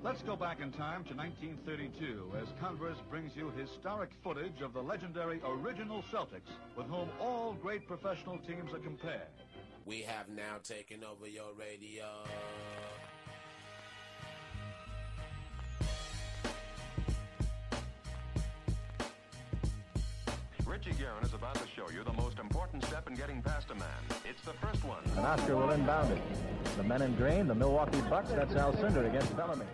Let's go back in time to 1932 as Converse brings you historic footage of the legendary original Celtics, with whom all great professional teams are compared. We have now taken over your radio. Richie Guerin is about to show you the most important step in getting past a man. It's the first one. And Oscar will inbound it. The men in green, the Milwaukee Bucks, that's Alcindor against Bellamy.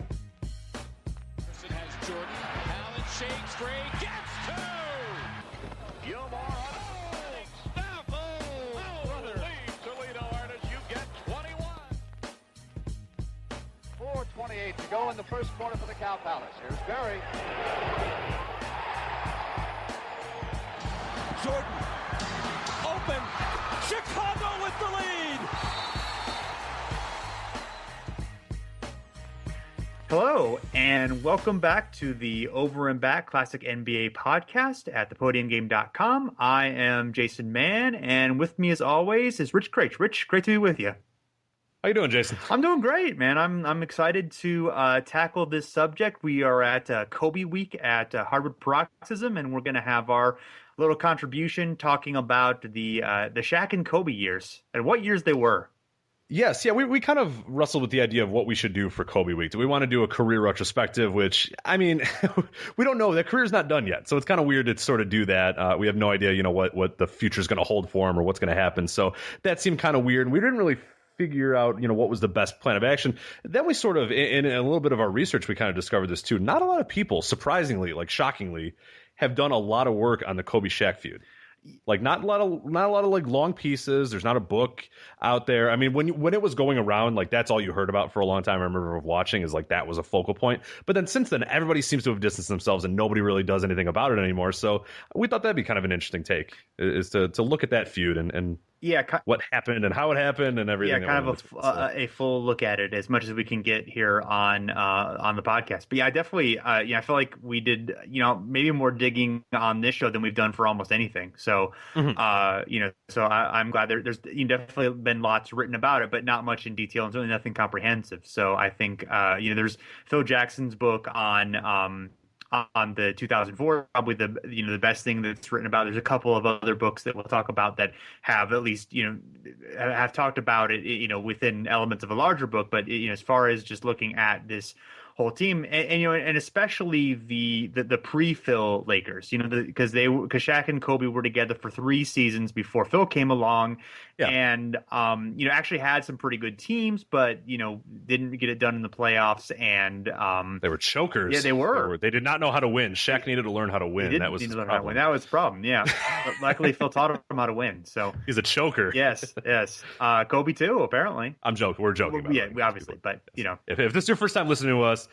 Has Jordan, Allen shakes free, gets two! Gilmore Stop! Brother! lead Toledo artists, you get 21. 4:28 to go in the first quarter for the Cow Palace. Here's Barry. Jordan, open, Chicago with the lead! Hello, and welcome back to the Over and Back Classic NBA podcast at thepodiumgame.com. I am Jason Mann, and with me as always is Rich Craich. Rich, great to be with you. How you doing, Jason? I'm doing great, man. I'm excited to tackle this subject. We are at Kobe Week at Harvard Paroxysm, and we're going to have our little contribution talking about the Shaq and Kobe years and what years they were. Yes, yeah, we kind of wrestled with the idea of what we should do for Kobe Week. Do we want to do a career retrospective, which, I mean, we don't know. That career's not done yet, so it's kind of weird to sort of do that. We have no idea, what the future's going to hold for him or what's going to happen. So that seemed kind of weird, and we didn't really figure out, what was the best plan of action. Then we sort of, in a little bit of our research, we kind of discovered this too. Not a lot of people, surprisingly, shockingly, have done a lot of work on the Kobe Shaq feud. Not a lot of like long pieces. There's not a book out there. I mean, when it was going around, that's all you heard about for a long time. I remember watching is that was a focal point. But then since then, everybody seems to have distanced themselves and nobody really does anything about it anymore. So we thought that'd be kind of an interesting take, is to look at that feud and what happened and how it happened and everything. Yeah, kind of a full look at it as much as we can get here on the podcast. But yeah, I definitely, I feel like we did, maybe more digging on this show than we've done for almost anything. So, so I'm glad there's definitely been lots written about it, but not much in detail and certainly nothing comprehensive. So I think, there's Phil Jackson's book on the 2004, probably the best thing that's written about. There's a couple of other books that we'll talk about that have at least, have talked about it, within elements of a larger book. But, as far as just looking at this whole team and especially the pre-Phil Lakers, because Shaq and Kobe were together for 3 seasons before Phil came along, and actually had some pretty good teams, but didn't get it done in the playoffs, and they were chokers. Yeah, they were. They did not know how to win. Shaq needed to learn how to win. That was his problem. That was the problem. Yeah, but luckily Phil taught him how to win. So he's a choker. Yes. Kobe too. Apparently, I'm joking. We're joking. Well, yeah, obviously, but if this is your first time listening to us.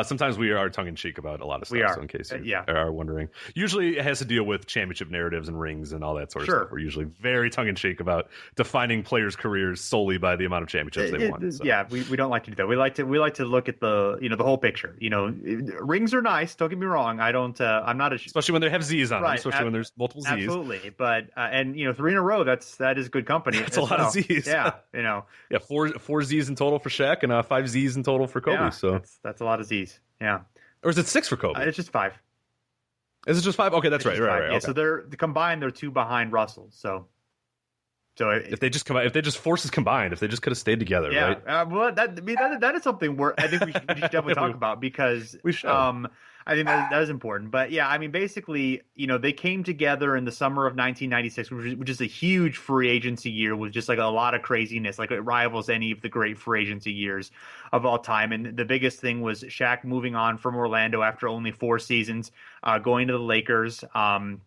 Sometimes we are tongue-in-cheek about a lot of stuff, so in case you are wondering. Usually it has to deal with championship narratives and rings and all that sort of stuff. We're usually very tongue-in-cheek about defining players' careers solely by the amount of championships they won. So. Yeah, we don't like to do that. We like to look at the the whole picture. Rings are nice. Don't get me wrong. I'm not especially when they have Z's on them. Especially when there's multiple Z's. Absolutely, but and 3 in a row. That is good company. That's a lot of Z's. Yeah, Yeah, four Z's in total for Shaq and 5 Z's in total for Kobe. Yeah, so that's a lot of Z's. Yeah. Or is it 6 for Kobe? It's just 5. Is it just 5? Okay, that's right. Right. Yeah. Okay. So they're combined. They're 2 behind Russell. So if they just combine, if they just forces combined, if they just could have stayed together, right? Well, that is something I think we should definitely talk about, because we should. I think that is important. But yeah, I mean, basically, they came together in the summer of 1996, which is a huge free agency year with just a lot of craziness. It rivals any of the great free agency years of all time. And the biggest thing was Shaq moving on from Orlando after only 4 seasons, going to the Lakers. In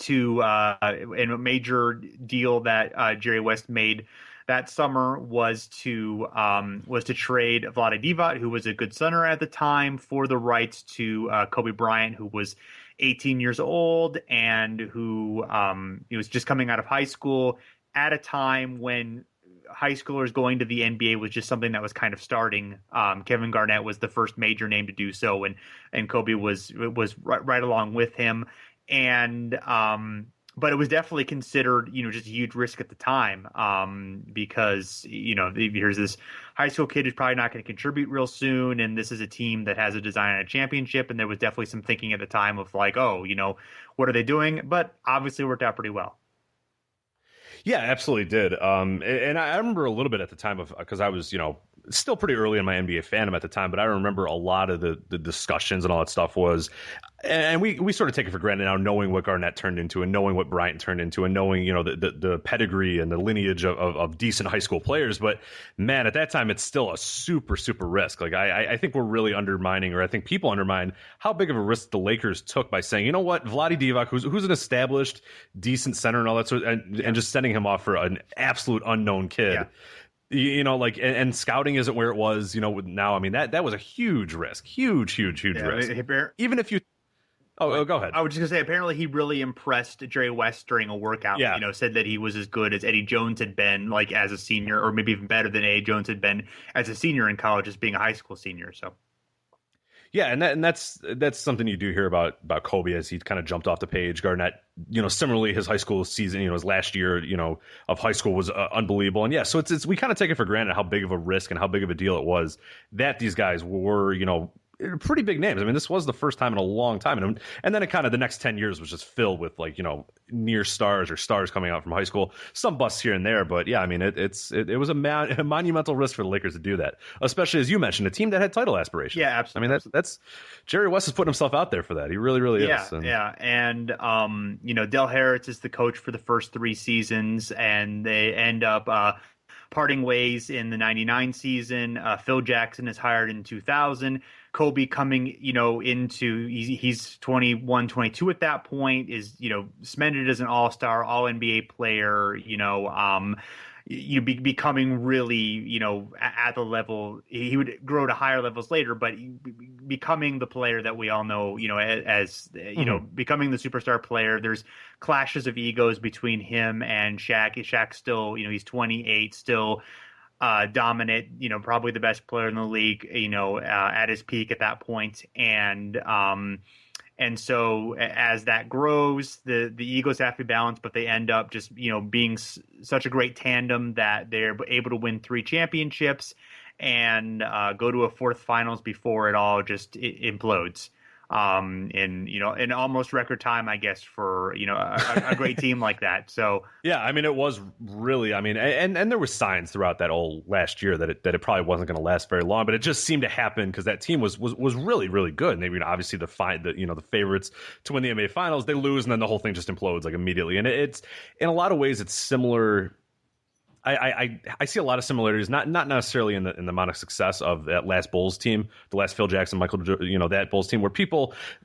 a major deal that Jerry West made that summer was to trade Vlade Divac, who was a good center at the time, for the rights to Kobe Bryant, who was 18 years old and who he was just coming out of high school at a time when high schoolers going to the NBA was just something that was kind of starting. Kevin Garnett was the first major name to do so, and Kobe was right along with him. And But it was definitely considered, just a huge risk at the time, because, here's this high school kid who's probably not going to contribute real soon, and this is a team that has a design on a championship, and there was definitely some thinking at the time of like, oh, what are they doing? But obviously it worked out pretty well. Yeah, absolutely did. And I remember a little bit at the time because I was, still pretty early in my NBA fandom at the time, but I remember a lot of the discussions and all that stuff was, and we sort of take it for granted now, knowing what Garnett turned into and knowing what Bryant turned into and knowing, the pedigree and the lineage of decent high school players. But man, at that time, it's still a super, super risk. Like I think we're really undermining, or I think people undermine how big of a risk the Lakers took by saying, you know what, Vlade Divac, who's an established decent center and all that sort of, and just sending him off for an absolute unknown kid. Yeah. And scouting isn't where it was, now. I mean, that was a huge risk, huge risk. Even if you, go ahead. I was just gonna say, apparently he really impressed Jerry West during a workout. Yeah. Said that he was as good as Eddie Jones had been, like as a senior, or maybe even better than Eddie Jones had been as a senior in college, as being a high school senior. So. Yeah, and that's something you do hear about Kobe as he kind of jumped off the page. Garnett, similarly, his high school season, his last year, of high school was unbelievable. And yeah, so it's we kind of take it for granted how big of a risk and how big of a deal it was that these guys were, pretty big names. I mean, this was the first time in a long time, and then it kind of the next 10 years was just filled with near stars or stars coming out from high school. Some busts here and there, but yeah, I mean, it was a monumental risk for the Lakers to do that, especially as you mentioned, a team that had title aspirations. Yeah, absolutely. I mean, that's Jerry West is putting himself out there for that. He really is. Yeah, and Del Harris is the coach for the first 3 seasons, and they end up parting ways in the 99 season. Phil Jackson is hired in 2000. Kobe coming, into he's 21, 22 at that point, is, cemented as an all-star, all-NBA player, becoming really, at the level he would grow to higher levels later, but becoming the player that we all know, as becoming the superstar player. There's clashes of egos between him and Shaq. Shaq still, he's 28, still dominant, probably the best player in the league, at his peak at that point. And so as that grows, the egos have to be balanced, but they end up just, being such a great tandem that they're able to win 3 championships and go to a 4th finals before it all just implodes. In almost record time, I guess, for a great team like that. So yeah, I mean, it was really, and there were signs throughout that whole last year that it probably wasn't going to last very long, but it just seemed to happen because that team was really, really good, and they were obviously the favorites to win the NBA Finals. They lose, and then the whole thing just implodes like immediately. And it's in a lot of ways it's similar. I see a lot of similarities, not necessarily in the amount of success of that last Bulls team, the last Phil Jackson, that Bulls team, where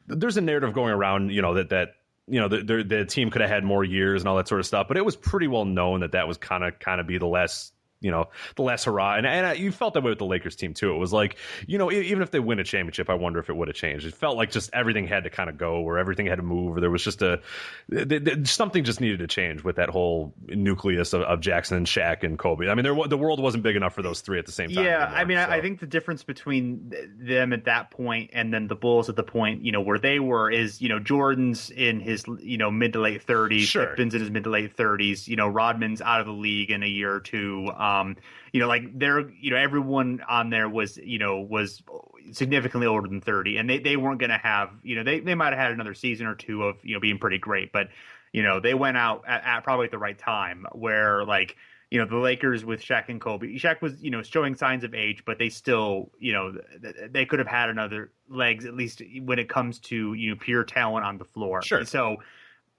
there's a narrative going around, that the team could have had more years and all that sort of stuff, but it was pretty well known that was kind of be the last hurrah. And you felt that way with the Lakers team too. It was like, even if they win a championship, I wonder if it would have changed. It felt like just everything had to kind of go, or everything had to move, or there was just something just needed to change with that whole nucleus of Jackson, Shaq, and Kobe. I mean, the world wasn't big enough for those 3 at the same time. Yeah, anymore, I think the difference between them at that point and then the Bulls at the point, where they were is, Jordan's in his, mid to late 30s, sure. Pippen's in his mid to late 30s, Rodman's out of the league in a year or 2. Everyone on there was significantly older than 30, and they weren't going to have, they might have had another season or 2 of, being pretty great, but, they went out at probably at the right time where the Lakers with Shaq and Kobe, Shaq was, showing signs of age, but they still, they could have had another legs, at least when it comes to, pure talent on the floor. Sure. So,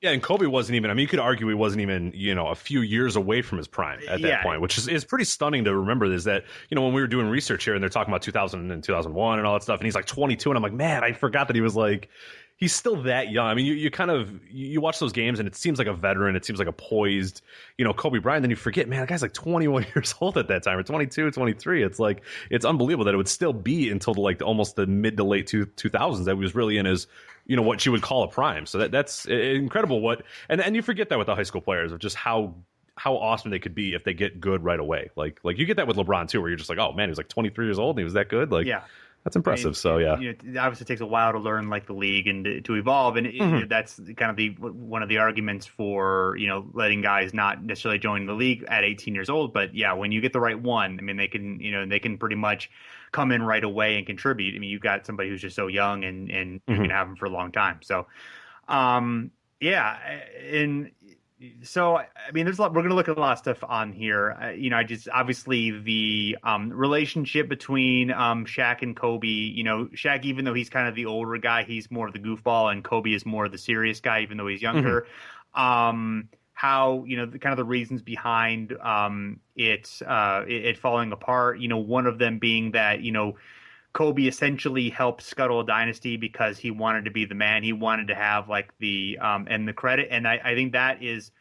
yeah, and Kobe wasn't even, you could argue he wasn't even, a few years away from his prime at that point, which is pretty stunning to remember, is that, when we were doing research here and they're talking about 2000 and 2001 and all that stuff, and he's like 22, and I'm like, man, I forgot that he was he's still that young. I mean, you watch those games and it seems like a veteran. It seems like a poised, Kobe Bryant. Then you forget, man, that guy's 21 years old at that time, or 22, 23. It's it's unbelievable that it would still be until almost the mid to late 2000s that he was really in his, what you would call a prime. So that's incredible. And you forget that with the high school players of just how awesome they could be if they get good right away. Like you get that with LeBron too, where you're just like, oh man, he was 23 years old and he was that good. Yeah. That's impressive. So yeah, it obviously takes a while to learn like the league and to evolve, and that's kind of one of the arguments for letting guys not necessarily join the league at 18 years old. But yeah, when you get the right one, I mean, they can pretty much come in right away and contribute. I mean, you've got somebody who's just so young, and you can have them for a long time. So, yeah, and. So, I mean, there's a lot. We're going to look at a lot of stuff on here. I just obviously the relationship between Shaq and Kobe. Shaq, even though he's kind of the older guy, he's more of the goofball, and Kobe is more of the serious guy, even though he's younger. How the kind of the reasons behind it falling apart. One of them being that Kobe essentially helped scuttle a dynasty because he wanted to be the man. He wanted to have like the and the credit. And I think that is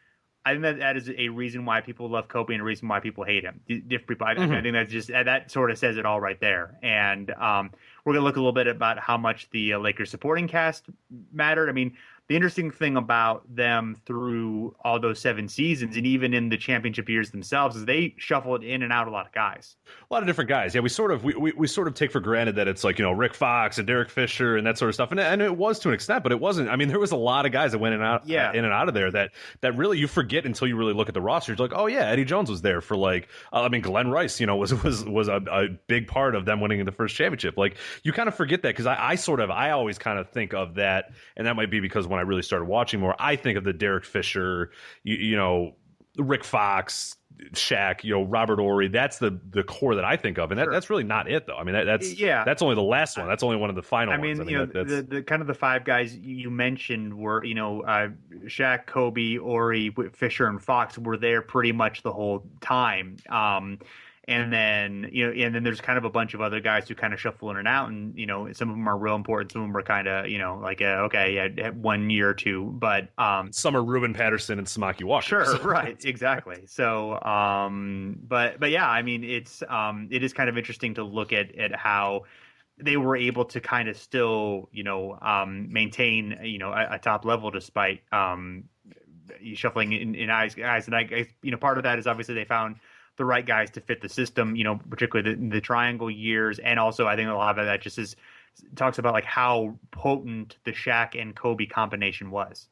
a reason why people love Kobe and a reason why people hate him. Different people. I think that's just that sort of says it all right there. And we're gonna look a little bit about how much the Lakers supporting cast mattered. I mean, the interesting thing about them through all those 7 seasons and even in the championship years themselves is they shuffled in and out a lot of guys. A lot of different guys. Yeah, we sort of take for granted that it's like, Rick Fox and Derek Fisher and that sort of stuff. And it was to an extent, but it wasn't. I mean, there was a lot of guys that went in and out of there that really you forget until you really look at the roster. You're like, oh yeah, Eddie Jones was there for like, Glenn Rice, was a big part of them winning the first championship. Like you kind of forget that because I always kind of think of that, and that might be because when I really started watching more, I think of the Derek Fisher, Rick Fox, Shaq, Robert Horry. That's the core that I think of, and that's really not it, though. I mean, that's only the last one. That's only one of the final ones. I mean, the kind of the 5 guys you mentioned were, Shaq, Kobe, Horry, Fisher, and Fox were there pretty much the whole time. And then, and then there's kind of a bunch of other guys who kind of shuffle in and out, and some of them are real important. Some of them are kind of, okay, yeah, 1 year or 2, but some are Ruben Patterson and Samaki Walker. Sure, right, exactly. So, but yeah, I mean, it is kind of interesting to look at how they were able to kind of still, maintain, a top level despite shuffling in guys, and I guess part of that is obviously they found the right guys to fit the system, particularly the triangle years. And also I think a lot of that just talks about like how potent the Shaq and Kobe combination was.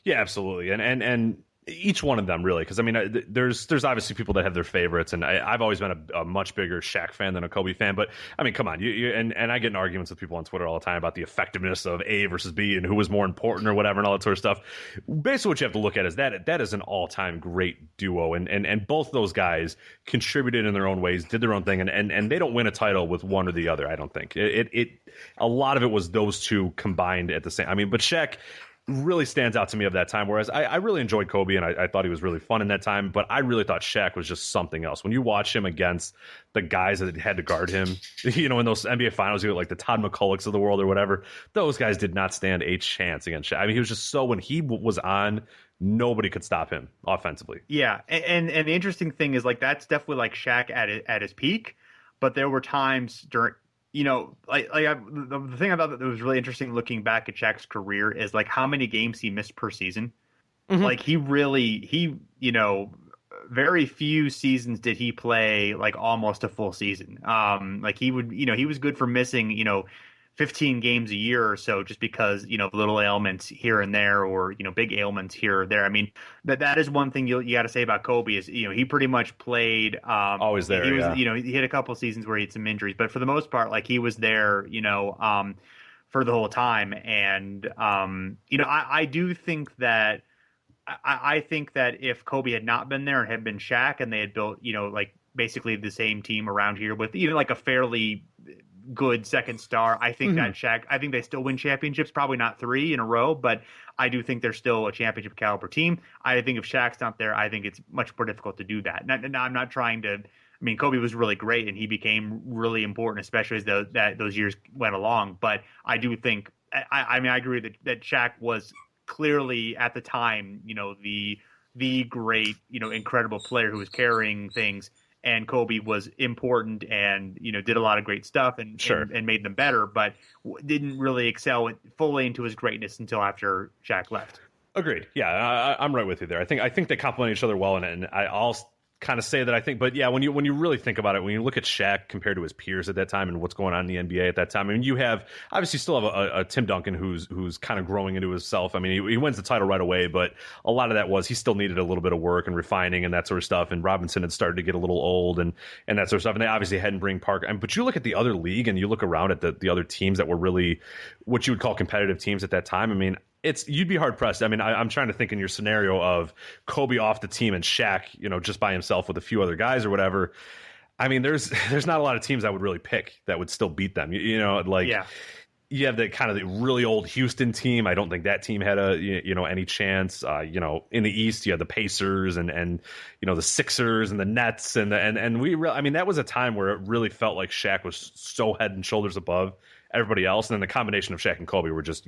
Yeah, absolutely. And each one of them really, because I mean, there's obviously people that have their favorites, and I've always been a much bigger Shaq fan than a Kobe fan. But I mean, come on, and I get in arguments with people on Twitter all the time about the effectiveness of A versus B and who was more important or whatever and all that sort of stuff. Basically, what you have to look at is that is an all-time great duo, and both those guys contributed in their own ways, did their own thing, and they don't win a title with one or the other. I don't think a lot of it was those two combined at the same. I mean, but Shaq really stands out to me of that time, whereas I really enjoyed Kobe, and I thought he was really fun in that time, but I really thought Shaq was just something else. When you watch him against the guys that had to guard him, in those NBA finals, you get like the Todd McCullochs of the world or whatever, those guys did not stand a chance against Shaq. I mean, he was just when he was on, nobody could stop him offensively. Yeah, and the interesting thing is like that's definitely like Shaq at his peak, but there were times during the thing I thought that was really interesting looking back at Shaq's career is like how many games he missed per season. Like he very few seasons did he play like almost a full season. Like he would, he was good for missing, 15 games a year or so just because, little ailments here and there or, big ailments here or there. I mean, that is one thing you got to say about Kobe is, he pretty much played always there. He was, he had a couple seasons where he had some injuries, but for the most part, like he was there, for the whole time. And, I do think that I think that if Kobe had not been there and had been Shaq and they had built, like basically the same team around here with even like a fairly good second star, I think that Shaq, I think they still win championships, probably not 3 in a row, but I do think they're still a championship caliber team. I think if Shaq's not there, I think it's much more difficult to do that. Now I'm not trying to, I mean, Kobe was really great and he became really important, especially as those years went along. But I do think, I agree that Shaq was clearly at the time, the great, incredible player who was carrying things. And Kobe was important and, did a lot of great stuff and made them better, but didn't really excel fully into his greatness until after Shaq left. Agreed. Yeah, I'm right with you there. I think they complement each other well, and I'll kind of say that I think, but yeah, when you really think about it, when you look at Shaq compared to his peers at that time and what's going on in the NBA at that time, I mean, you have obviously still have a Tim Duncan who's kind of growing into himself. I mean, he wins the title right away, but a lot of that was he still needed a little bit of work and refining and that sort of stuff. And Robinson had started to get a little old and that sort of stuff. And they obviously hadn't bring Parker. But you look at the other league and you look around at the other teams that were really what you would call competitive teams at that time. I mean, you'd be hard pressed. I mean, I'm trying to think in your scenario of Kobe off the team and Shaq, just by himself with a few other guys or whatever. I mean, there's not a lot of teams I would really pick that would still beat them. You have the kind of the really old Houston team. I don't think that team had any chance. In the East, you had the Pacers and the Sixers and the Nets I mean, that was a time where it really felt like Shaq was so head and shoulders above everybody else, and then the combination of Shaq and Kobe were just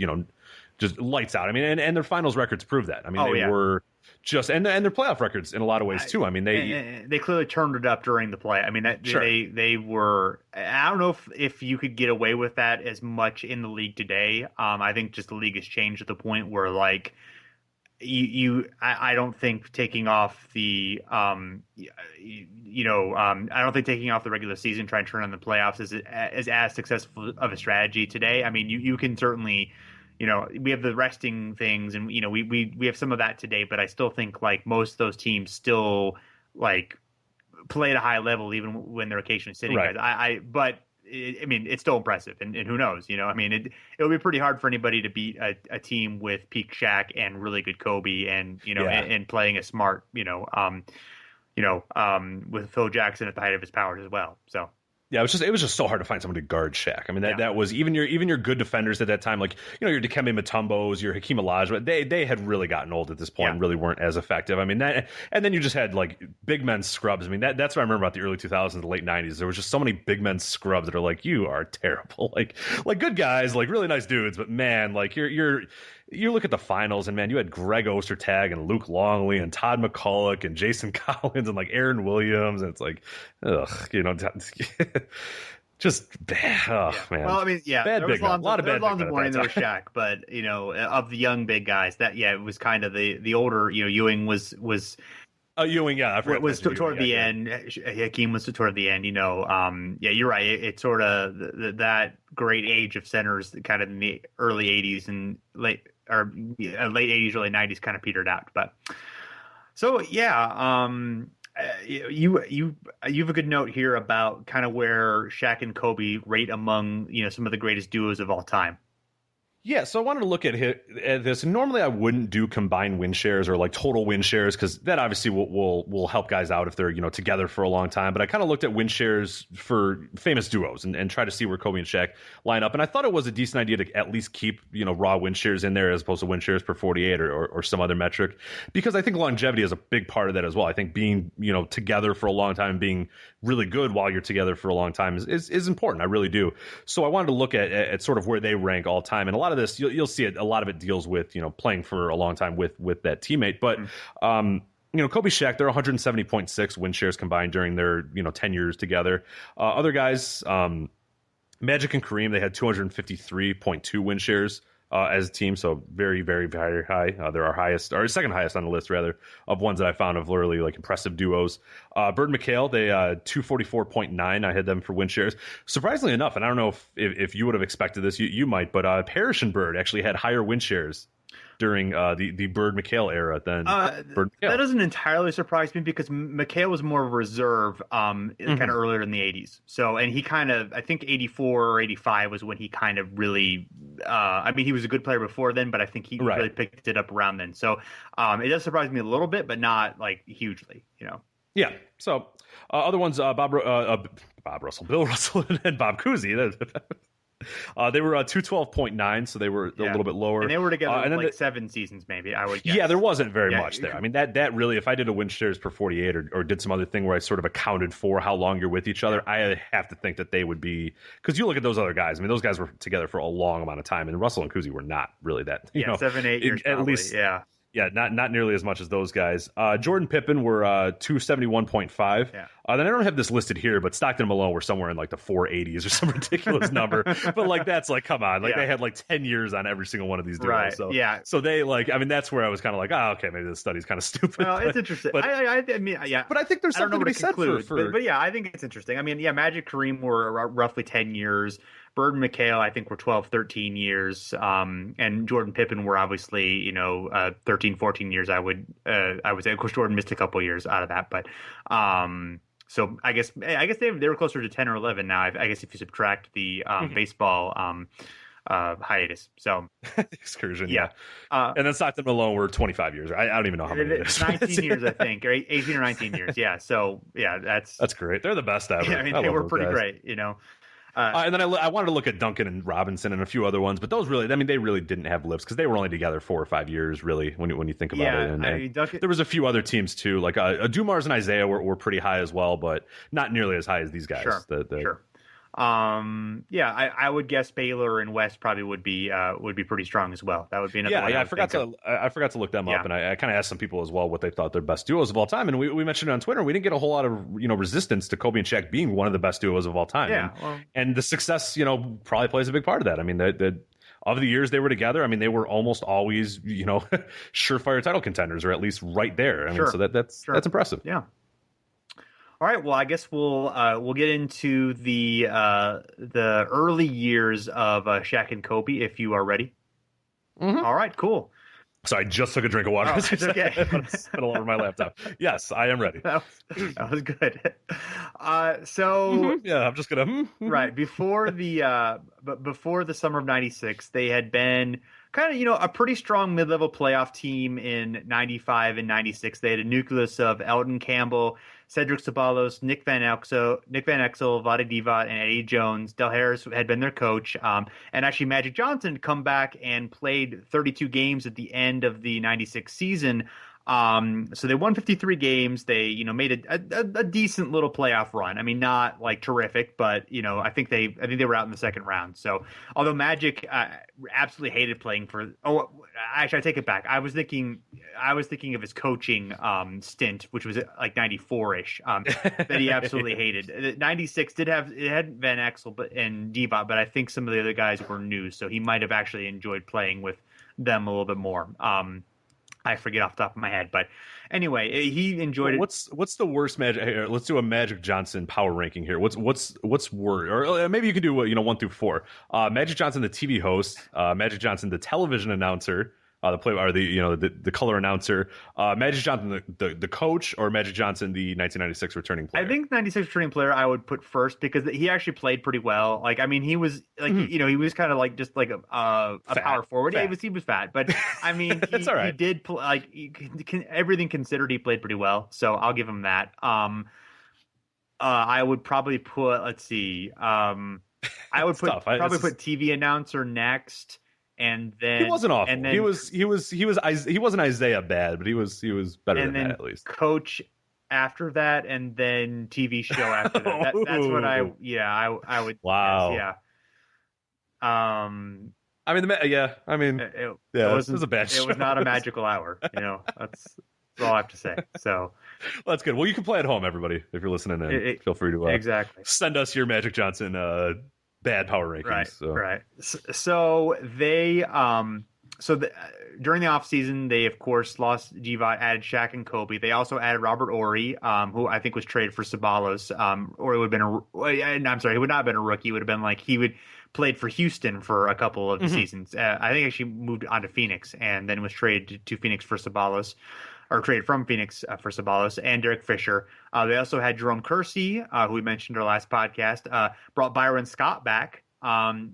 lights out. I mean, and their finals records prove that. I mean, were just and their playoff records in a lot of ways too. I mean, they clearly turned it up during the play. I mean, they were. I don't know if you could get away with that as much in the league today. I think just the league has changed to the point where like I don't think taking off the I don't think taking off the regular season, trying to turn on the playoffs is as successful of a strategy today. I mean, you can certainly. We have the resting things and, we have some of that today, but I still think like most of those teams still like play at a high level, even when they're occasionally sitting guys. I mean, it's still impressive and who knows, I mean, it would be pretty hard for anybody to beat a team with peak Shaq and really good Kobe and, and playing a smart, with Phil Jackson at the height of his powers as well. So. Yeah, it was just so hard to find someone to guard Shaq. I mean, that was even your good defenders at that time, like your Dikembe Mutombos, your Hakeem Olajuwon. They had really gotten old at this point and really weren't as effective. I mean, that, and then you just had like big men scrubs. I mean, that's what I remember about the early 2000s, the late 90s. There was just so many big men scrubs that are like, you are terrible. Like good guys, like really nice dudes, but man, like you look at the finals and man, you had Greg Ostertag and Luke Longley and Todd McCulloch and Jason Collins and like Aaron Williams. And it's like, just bad. Oh, man. Well, I mean, bad big guys. A lot of bad big guys. There was Shaq, but, of the young big guys, it was kind of the older, Ewing was Ewing, yeah. Was toward the end. Hakeem was toward the end, you're right. It's sort of that great age of centers kind of in the early 80s and late 80s, early 90s kind of petered out. But so, you have a good note here about kind of where Shaq and Kobe rate among, some of the greatest duos of all time. Yeah, so I wanted to look at this. Normally, I wouldn't do combined win shares or like total win shares because that obviously will help guys out if they're together for a long time. But I kind of looked at win shares for famous duos and try to see where Kobe and Shaq line up. And I thought it was a decent idea to at least keep raw win shares in there as opposed to win shares per 48 or some other metric because I think longevity is a big part of that as well. I think being together for a long time and being really good while you're together for a long time is important. I really do. So I wanted to look at sort of where they rank all time, and a lot of this you'll see it. A lot of it deals with playing for a long time with that teammate. But Kobe, Shaq, they're 170.6 win shares combined during their 10 years together. Other guys, Magic and Kareem, they had 253.2 win shares as a team, so very, very, very high. They're our highest, or second highest on the list, rather, of ones that I found of literally like impressive duos. Bird and McHale, they 244.9. I had them for win shares. Surprisingly enough, and I don't know if you would have expected this, you might, but Parrish and Bird actually had higher win shares during the Bird McHale era than Bird McHale. That doesn't entirely surprise me because McHale was more reserve kind of earlier in the 80s. So, and he kind of, I think 84 or 85 was when he kind of really, he was a good player before then, but I think he really picked it up around then. So it does surprise me a little bit, but not like hugely, Yeah. So other ones, Bill Russell and Bob Cousy. They were 212.9, so they were a little bit lower. And they were together 7 seasons, maybe, I would guess. Yeah, there wasn't very much there. I mean, that really, if I did a win shares per 48 or did some other thing where I sort of accounted for how long you're with each other, I have to think that they would be, because you look at those other guys, I mean, those guys were together for a long amount of time, and Russell and Cousy were not really that. 7, 8 years at least. Yeah, not nearly as much as those guys. Jordan Pippen were 271.5. Yeah. Then I don't have this listed here, but Stockton and Malone were somewhere in like the 480s or some ridiculous number. But like that's like, come on, like they had like 10 years on every single one of these duos. Right. So yeah. So they like, I mean, that's where I was kind of like, okay, maybe this study's kind of stupid. Well, it's interesting. But, I mean, yeah. But I think there's something to be said for. But yeah, I think it's interesting. I mean, yeah, Magic, Kareem were roughly 10 years. Bird and McHale, I think, were 12, 13 years. And Jordan Pippen were obviously, 13, 14 years, I would say. Of course, Jordan missed a couple years out of that. But so I guess they were closer to 10 or 11 now, I guess, if you subtract the baseball hiatus. So excursion, yeah. And then Stockton and Malone were 25 years. I don't even know how many it is. 19 years, I think, or 18 or 19 years. Yeah. So, yeah, that's great. They're the best ever. Yeah, I mean, they were pretty great, and then I wanted to look at Duncan and Robinson and a few other ones, but those really, I mean, they really didn't have lips because they were only together 4 or 5 years, really, when you think about it. And, I mean, Duncan, there was a few other teams too, like Dumars and Isaiah were pretty high as well, but not nearly as high as these guys. Sure. Sure. I would guess Baylor and West probably would be pretty strong as well. That would be another one. I forgot to look them up, and I kind of asked some people as well what they thought their best duos of all time, and we mentioned it on Twitter. We didn't get a whole lot of resistance to Kobe and Shaq being one of the best duos of all time. Yeah, and the success probably plays a big part of that. I mean, of the years they were together, I mean, they were almost always surefire title contenders, or at least right there. I mean, so that's impressive. Yeah. All right. Well, I guess we'll get into the early years of Shaq and Kobe if you are ready. Mm-hmm. All right. Cool. So I just took a drink of water. Oh, it's okay. Spit all over my laptop. Yes, I am ready. That was good. So yeah, I'm just gonna right before the summer of '96, they had been kind of a pretty strong mid-level playoff team in '95 and '96. They had a nucleus of Elden Campbell, Cedric Ceballos, Nick Van Exel, Vlade Divac, and Eddie Jones. Del Harris had been their coach. And actually Magic Johnson had come back and played 32 games at the end of the 96 season. So they won 53 games. They, made a decent little playoff run. I mean, not like terrific, but I think they were out in the second round. So although Magic absolutely hated playing for, actually I take it back. I was thinking of his coaching stint, which was like 94-ish, that he absolutely hated. 96 had Van Exel and Divac, but I think some of the other guys were new, so he might have actually enjoyed playing with them a little bit more. I forget off the top of my head, but anyway, he enjoyed it. What's the worst Magic? Here, let's do a Magic Johnson power ranking here. What's worse? Or maybe you can do 1 through 4. Magic Johnson, the TV host. Magic Johnson, the television announcer. The play or the color announcer. Magic Johnson, the coach, or Magic Johnson, the 1996 returning player. I think 96 returning player I would put first because he actually played pretty well. Like, I mean, he was like he was kind of like just like a power forward. Yeah, he was fat, but I mean, that's all right. He did everything considered, he played pretty well. So I'll give him that. I would probably put. Let's see. I would put TV announcer next. And then he wasn't awful. And then, he wasn't Isaiah bad, but he was better than that at least. Coach after that, and then TV show after that. That's what I would. Wow. Guess, yeah. I mean, it was a bad show. It was not a magical hour. That's all I have to say. So well, that's good. Well, you can play at home, everybody, if you're listening. And feel free to exactly send us your Magic Johnson bad power rankings. Right. So they, during the offseason, they of course lost Divac, added Shaq and Kobe. They also added Robert Horry, who I think was traded for Ceballos. Or it would have been he would not have been a rookie. It would have been like he would played for Houston for a couple of the seasons. I think actually moved on to Phoenix and then was traded to Phoenix for Ceballos. Or traded from Phoenix for Ceballos and Derek Fisher. They also had Jerome Kersey, who we mentioned in our last podcast, brought Byron Scott back.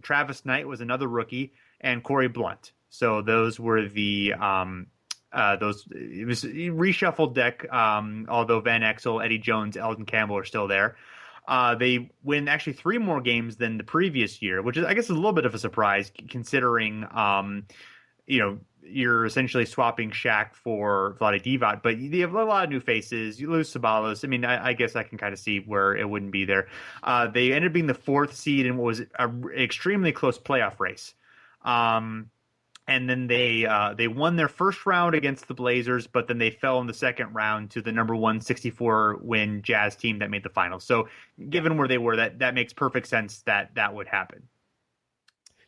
Travis Knight was another rookie, and Corey Blunt. So those were the it was a reshuffled deck. Although Van Exel, Eddie Jones, Elden Campbell are still there. They win actually 3 more games than the previous year, which is I guess is a little bit of a surprise considering you're essentially swapping Shaq for Vlade Divac, but you have a lot of new faces. You lose Ceballos. I mean, I guess I can kind of see where it wouldn't be there. They ended up being the 4th seed in what was an extremely close playoff race. And then they won their first round against the Blazers, but then they fell in the second round to the number 164 win Jazz team that made the finals. So given where they were, that makes perfect sense that would happen.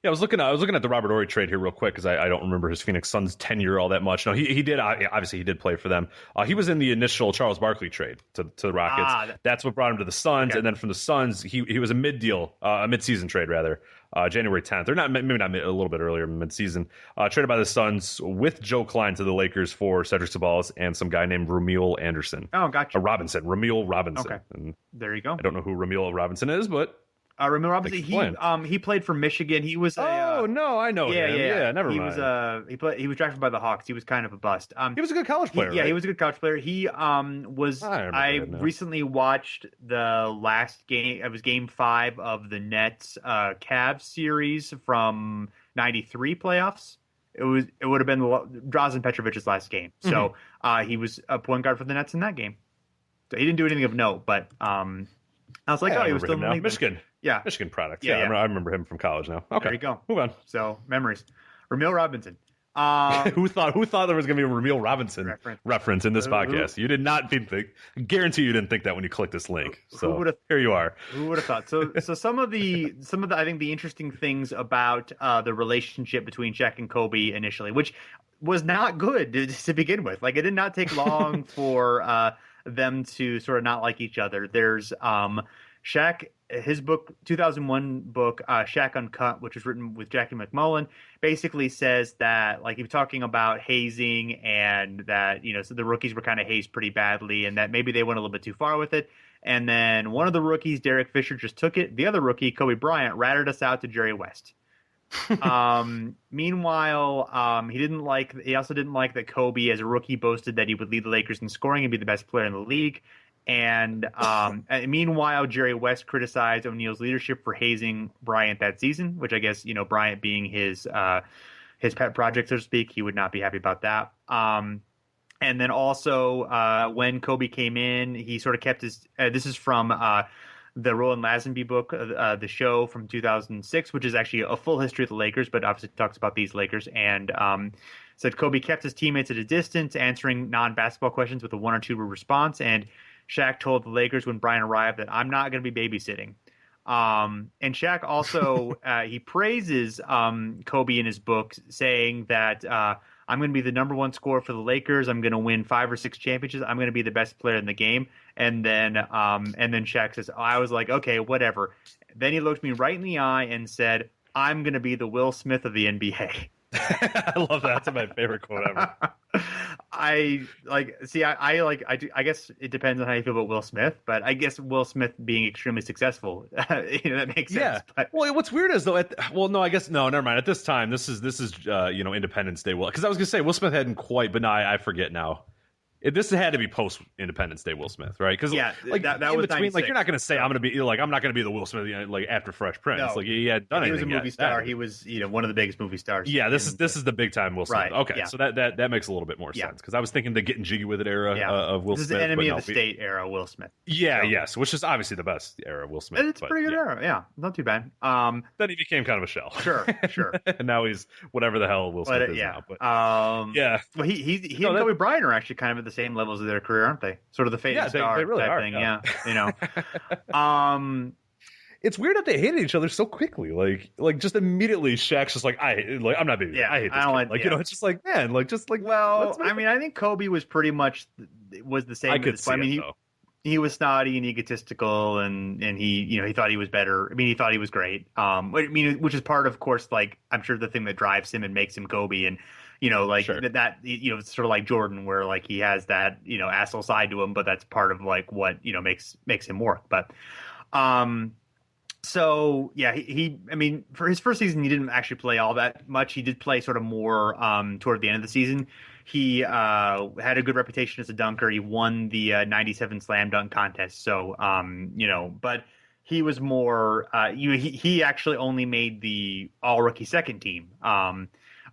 Yeah, I was looking at the Robert Horry trade here real quick because I don't remember his Phoenix Suns tenure all that much. No, he did obviously he did play for them. He was in the initial Charles Barkley trade to the Rockets. That's what brought him to the Suns, and then from the Suns he was a mid-season trade rather, January 10th, or not, maybe not a little bit earlier, mid-season. Traded by the Suns with Joe Klein to the Lakers for Cedric Ceballos and some guy named Ramil Anderson. Oh, gotcha. Ramil Robinson. Okay, and there you go. I don't know who Ramil Robinson is, but. Ramil Robinson, he played for Michigan. He was I know him. Yeah, never mind. He was drafted by the Hawks. He was kind of a bust. He was a good college player. He was a good college player. He was. I recently watched the last game. It was Game 5 of the Nets Cavs series from '93 playoffs. It would have been Drazen Petrovic's last game. So he was a point guard for the Nets in that game. So he didn't do anything of note, but I was like, he was still in the league. Michigan. Yeah. Michigan product. Yeah. I remember him from college now. Okay. There you go. Move on. So, memories. Ramil Robinson. Who thought there was going to be a Ramil Robinson reference in this podcast? You did not think. I guarantee you didn't think that when you clicked this link. So here you are. Who would have thought? So some of the I think the interesting things about the relationship between Shaq and Kobe initially, which was not good to begin with. Like, it did not take long for them to sort of not like each other. There's Shaq, his book, 2001 book, Shaq Uncut, which was written with Jackie McMullen, basically says that, like, he was talking about hazing and that, so the rookies were kind of hazed pretty badly and that maybe they went a little bit too far with it. And then one of the rookies, Derek Fisher, just took it. The other rookie, Kobe Bryant, ratted us out to Jerry West. Meanwhile, he also didn't like that Kobe, as a rookie, boasted that he would lead the Lakers in scoring and be the best player in the league. And meanwhile, Jerry West criticized O'Neal's leadership for hazing Bryant that season, which I guess, Bryant being his pet project, so to speak, he would not be happy about that. And then also when Kobe came in, he sort of kept his this is from the Roland Lazenby book, the show from 2006, which is actually a full history of the Lakers, but obviously talks about these Lakers. And said Kobe kept his teammates at a distance, answering non-basketball questions with a 1 or 2 word response. And Shaq told the Lakers when Bryant arrived that I'm not going to be babysitting. And Shaq also, he praises Kobe in his book, saying that I'm going to be the number 1 scorer for the Lakers. I'm going to win 5 or 6 championships. I'm going to be the best player in the game. And then Shaq says, I was like, okay, whatever. Then he looked me right in the eye and said, I'm going to be the Will Smith of the NBA. I love that. That's my favorite quote ever. I guess it depends on how you feel about Will Smith, but I guess Will Smith being extremely successful, that makes sense. Yeah. But, well, what's weird is though, never mind. At this time, this is Independence Day. Because I was gonna say Will Smith hadn't quite, but no, I forget now. This had to be post Independence Day Will Smith, right? Because that was between, 96. Like, you're not going to say I'm not going to be the Will Smith like after Fresh Prince. No, like he had done anything. He was a movie star. He was one of the biggest movie stars. Yeah, this is the big time Will Smith. Right. Okay, so that makes a little bit more sense because I was thinking the getting jiggy with it era of Will Smith. This is the enemy of the state era Will Smith. Yeah, yes, which is obviously the best era of Will Smith. It's a pretty good era. Yeah, not too bad. Then he became kind of a shell. Sure. And now he's whatever the hell Will Smith is now. But well, he and Kobe Bryant are actually kind of at the same levels of their career, aren't they? Sort of the fading star they really type are, thing. It's weird that they hated each other so quickly. Like just immediately, Shaq's just like, I'm not baby. Yeah, I hate this. It's just like, man, well, I mean, I think Kobe was pretty much the same. I could see it, he was snotty and egotistical, and he he thought he was better. I mean, he thought he was great. Which is part of course, like I'm sure the thing that drives him and makes him Kobe, and sure. that it's sort of like Jordan, where like he has that asshole side to him, but that's part of like what makes him work. But so yeah, he for his first season he didn't actually play all that much. He did play sort of more toward the end of the season. He had a good reputation as a dunker. He won the 97 slam dunk contest. So but he was more he actually only made the all rookie second team.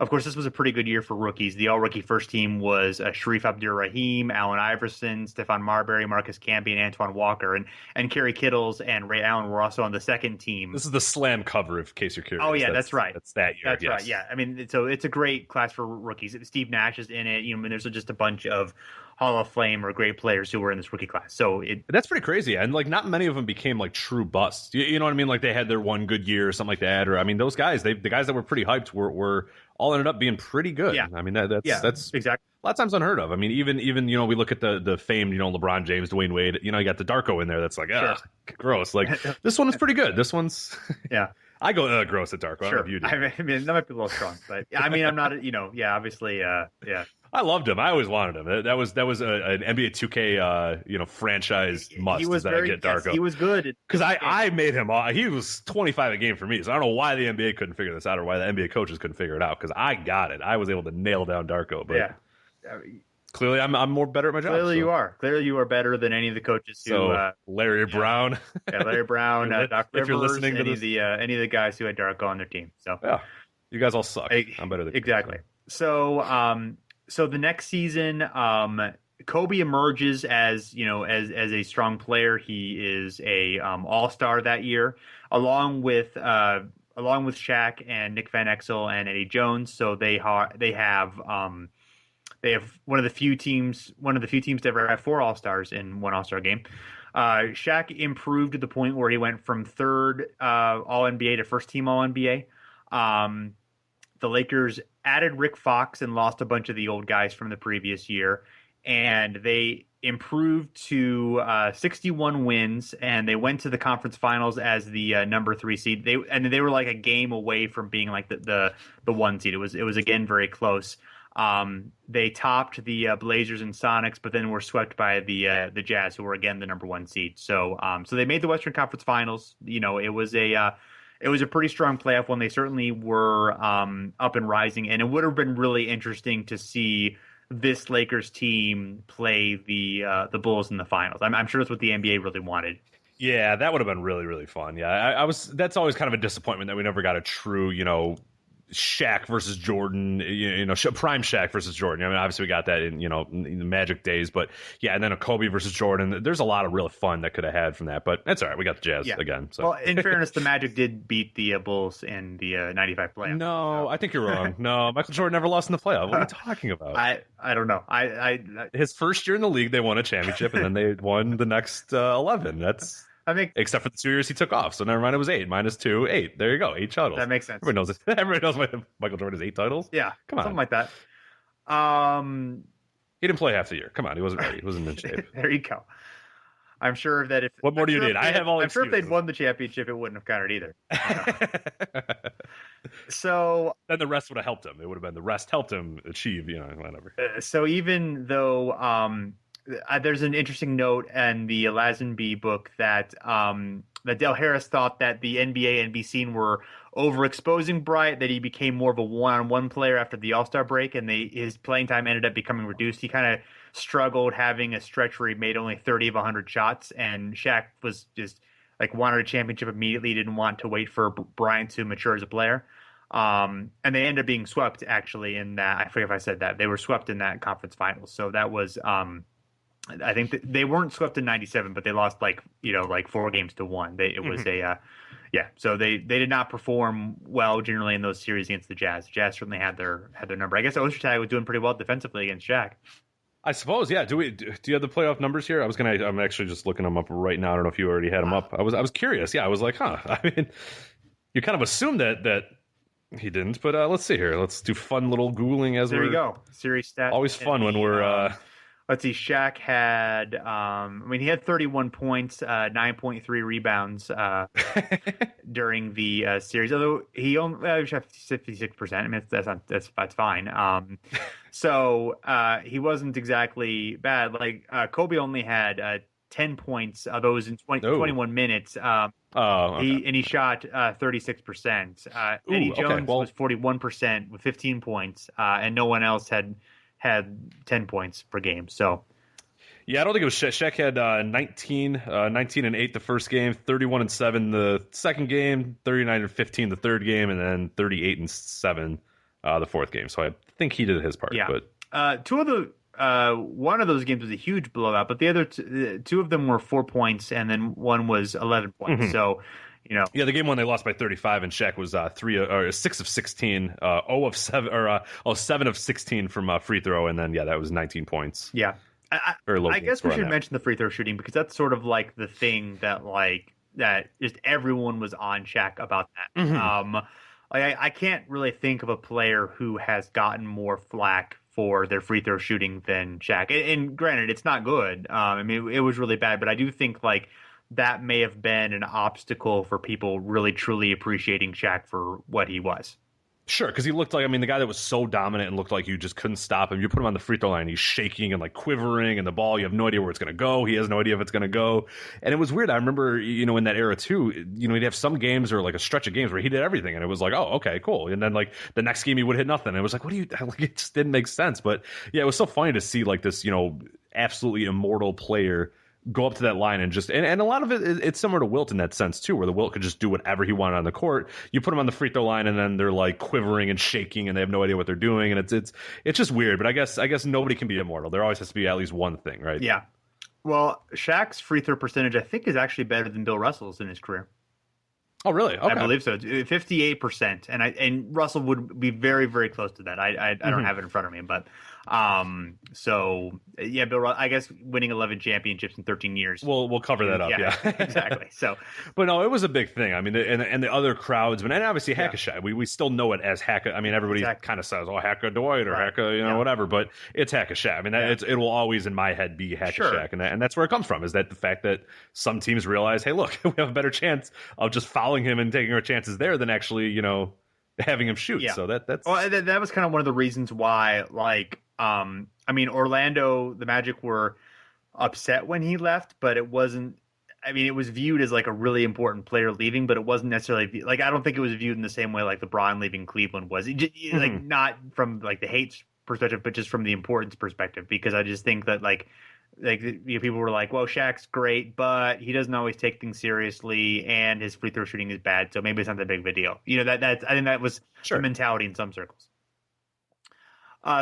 of course, this was a pretty good year for rookies. The all-rookie first team was Sharif Abdur-Rahim, Allen Iverson, Stephon Marbury, Marcus Camby, and Antoine Walker. And Kerry Kittles and Ray Allen were also on the second team. This is the slam cover, in case you're curious. Oh, yeah, that's right. That's that year. That's right, yeah. I mean, so it's a great class for rookies. Steve Nash is in it. You know, I mean, there's just a bunch of Hall of Fame or great players who were in this rookie class. So that's pretty crazy. And like, not many of them became like true busts. You know what I mean? Like, they had their one good year or something like that. Or I mean, those guys, the guys that were pretty hyped were all ended up being pretty good. Yeah. I mean, that's exactly a lot of times unheard of. I mean, even you know, we look at the famed, you know, LeBron James, Dwayne Wade. You know, you got the Darko in there. That's like, gross. Like, this one is pretty good. This one's I go gross at Darko. I don't know if you do. I mean, that might be a little strong, but I mean, I'm not, you know, obviously, I loved him. I always wanted him. That was an NBA 2K you know, franchise must. He was get Darko. He was good because I made him. He was 25 a game for me, so I don't know why the NBA couldn't figure this out or why the NBA coaches couldn't figure it out. Because I got it. I was able to nail down Darko. But clearly, I'm more better at my job. Clearly, you are. Clearly, you are better than any of the coaches who. Larry Brown. Larry Brown, Doc Rivers, if you're listening to any of the guys who had Darko on their team. So you guys all suck. I'm better than you. Exactly. So the next season, Kobe emerges as, you know, as a strong player. He is a all-star that year, along with Shaq and Nick Van Exel and Eddie Jones. So they have one of the few teams to ever have 4 all-stars in one all-star game. Shaq improved to the point where he went from third All-NBA to first team All-NBA. The Lakers added Rick Fox and lost a bunch of the old guys from the previous year, and they improved to 61 wins, and they went to the conference finals as the number 3 seed. They were like a game away from being like the 1 seed. It was again very close. They topped the Blazers and Sonics, but then were swept by the Jazz, who were again the number 1 seed. So they made the Western Conference Finals. You know, it was a pretty strong playoff one. They certainly were up and rising, and it would have been really interesting to see this Lakers team play the Bulls in the finals. I'm sure that's what the NBA really wanted. Yeah, that would have been really, really fun. Yeah, that's always kind of a disappointment that we never got a true, you know, Shaq versus Jordan, you know, prime Shaq versus Jordan. I mean, obviously we got that in, you know, in the Magic days, but yeah, and then a Kobe versus Jordan. There's a lot of real fun that could have had from that, but that's all right. We got the Jazz again. So. Well, in fairness, the Magic did beat the Bulls in the 95 playoff. No, I think you're wrong. No, Michael Jordan never lost in the playoff. What are you talking about? I don't know. His first year in the league, they won a championship, and then they won the next 11. That's. Except for the 2 years he took off. So never mind, it was 8 minus 2, 8. There you go, 8 titles. That makes sense. Everybody knows it. Everybody knows Michael Jordan has 8 titles. Yeah, come on, something like that. He didn't play half the year. Come on, he wasn't ready. He wasn't in shape. There you go. I'm sure that what more do you need? I have all. I'm sure if they'd won the championship, it wouldn't have counted either. So then the rest would have helped him. It would have been the rest helped him achieve, you know, whatever. So even though there's an interesting note in the Lazenby book that Dale Harris thought that the NBA and NBC scene were overexposing Bryant, that he became more of a one-on-one player after the All-Star break, and his playing time ended up becoming reduced. He kind of struggled having a stretch where he made only 30 of 100 shots, and Shaq was just like wanted a championship immediately, didn't want to wait for Bryant to mature as a player. And they ended up being swept, actually, in that. I forget if I said that. They were swept in that conference finals. So that was I think they weren't swept in 97, but they lost like 4 games to 1. So they did not perform well generally in those series against the Jazz. The Jazz certainly had their number. I guess Ostertag was doing pretty well defensively against Shaq. I suppose, yeah. Do you have the playoff numbers here? I'm actually just looking them up right now. I don't know if you already had them up. I was curious. Yeah, I was like, I mean, you kind of assumed that he didn't, but let's see here. Let's do fun little Googling as there you go. Series stats. Always fun when we're. Let's see. Shaq had, he had 31 points, 9.3 rebounds during the series. Although he only shot 56%. I mean, that's fine. So he wasn't exactly bad. Like Kobe only had 10 points. Those in 21 minutes. Okay. He shot 36%. Eddie Jones was 41% with 15 points, and no one else had 10 points per game. So yeah, I don't think it was Shaq had 19 and 8 the first game, 31 and 7 the second game, 39 and 15 the third game, and then 38 and 7 the fourth game. So I think he did his part. Yeah. But one of those games was a huge blowout, but the other two of them were 4 points, and then one was 11 points. Mm-hmm. So, yeah, the game when they lost by 35, and Shaq was 6 of 16, 7 of 16 from free throw, and then that was 19 points. Yeah, I guess we should mention the free throw shooting, because that's sort of like the thing that that just everyone was on Shaq about that. Mm-hmm. I can't really think of a player who has gotten more flack for their free throw shooting than Shaq. And granted, it's not good. I mean, it was really bad, but I do think that may have been an obstacle for people really truly appreciating Shaq for what he was. Sure, because he looked like, the guy that was so dominant and looked like you just couldn't stop him. You put him on the free throw line, he's shaking and quivering, and the ball, you have no idea where it's going to go. He has no idea if it's going to go. And it was weird. I remember, in that era too, he'd have some games or a stretch of games where he did everything, and it was oh, okay, cool. And then the next game he would hit nothing. And it was what do you, it just didn't make sense. But yeah, it was so funny to see this, absolutely immortal player go up to that line and just and a lot of it's similar to Wilt in that sense too, where the Wilt could just do whatever he wanted on the court. You put them on the free throw line and then they're quivering and shaking and they have no idea what they're doing, and it's just weird. But I guess nobody can be immortal. There always has to be at least one thing, right? Yeah. Well, Shaq's free throw percentage I think is actually better than Bill Russell's in his career. Oh, really? Okay. I believe so. 58%, and Russell would be very, very close to that. I don't have it in front of me, but so yeah, Bill. I guess winning 11 championships in 13 years. We'll cover that up. Yeah. Exactly. So, but no, it was a big thing. I mean, and the other crowds, and obviously Hack-a-Shaq. We still know it as Hack. I mean, everybody kind of says, "Oh, Hack-a-Dwight" or Hack-a, whatever. But it's Hack-a-Shaq. I mean, it will always in my head be Hack-a-Shaq, and that's where it comes from. Is that the fact that some teams realize, hey, look, we have a better chance of just fouling him and taking our chances there than actually, having him shoot. Yeah. So that's that was kind of one of the reasons why, Orlando, the Magic were upset when he left, but it wasn't. I mean, it was viewed as a really important player leaving, but it wasn't necessarily I don't think it was viewed in the same way LeBron leaving Cleveland was. Not from the hate perspective, but just from the importance perspective, because I just think that people were well, Shaq's great, but he doesn't always take things seriously, and his free throw shooting is bad, so maybe it's not that big of a deal. I think that was the mentality in some circles.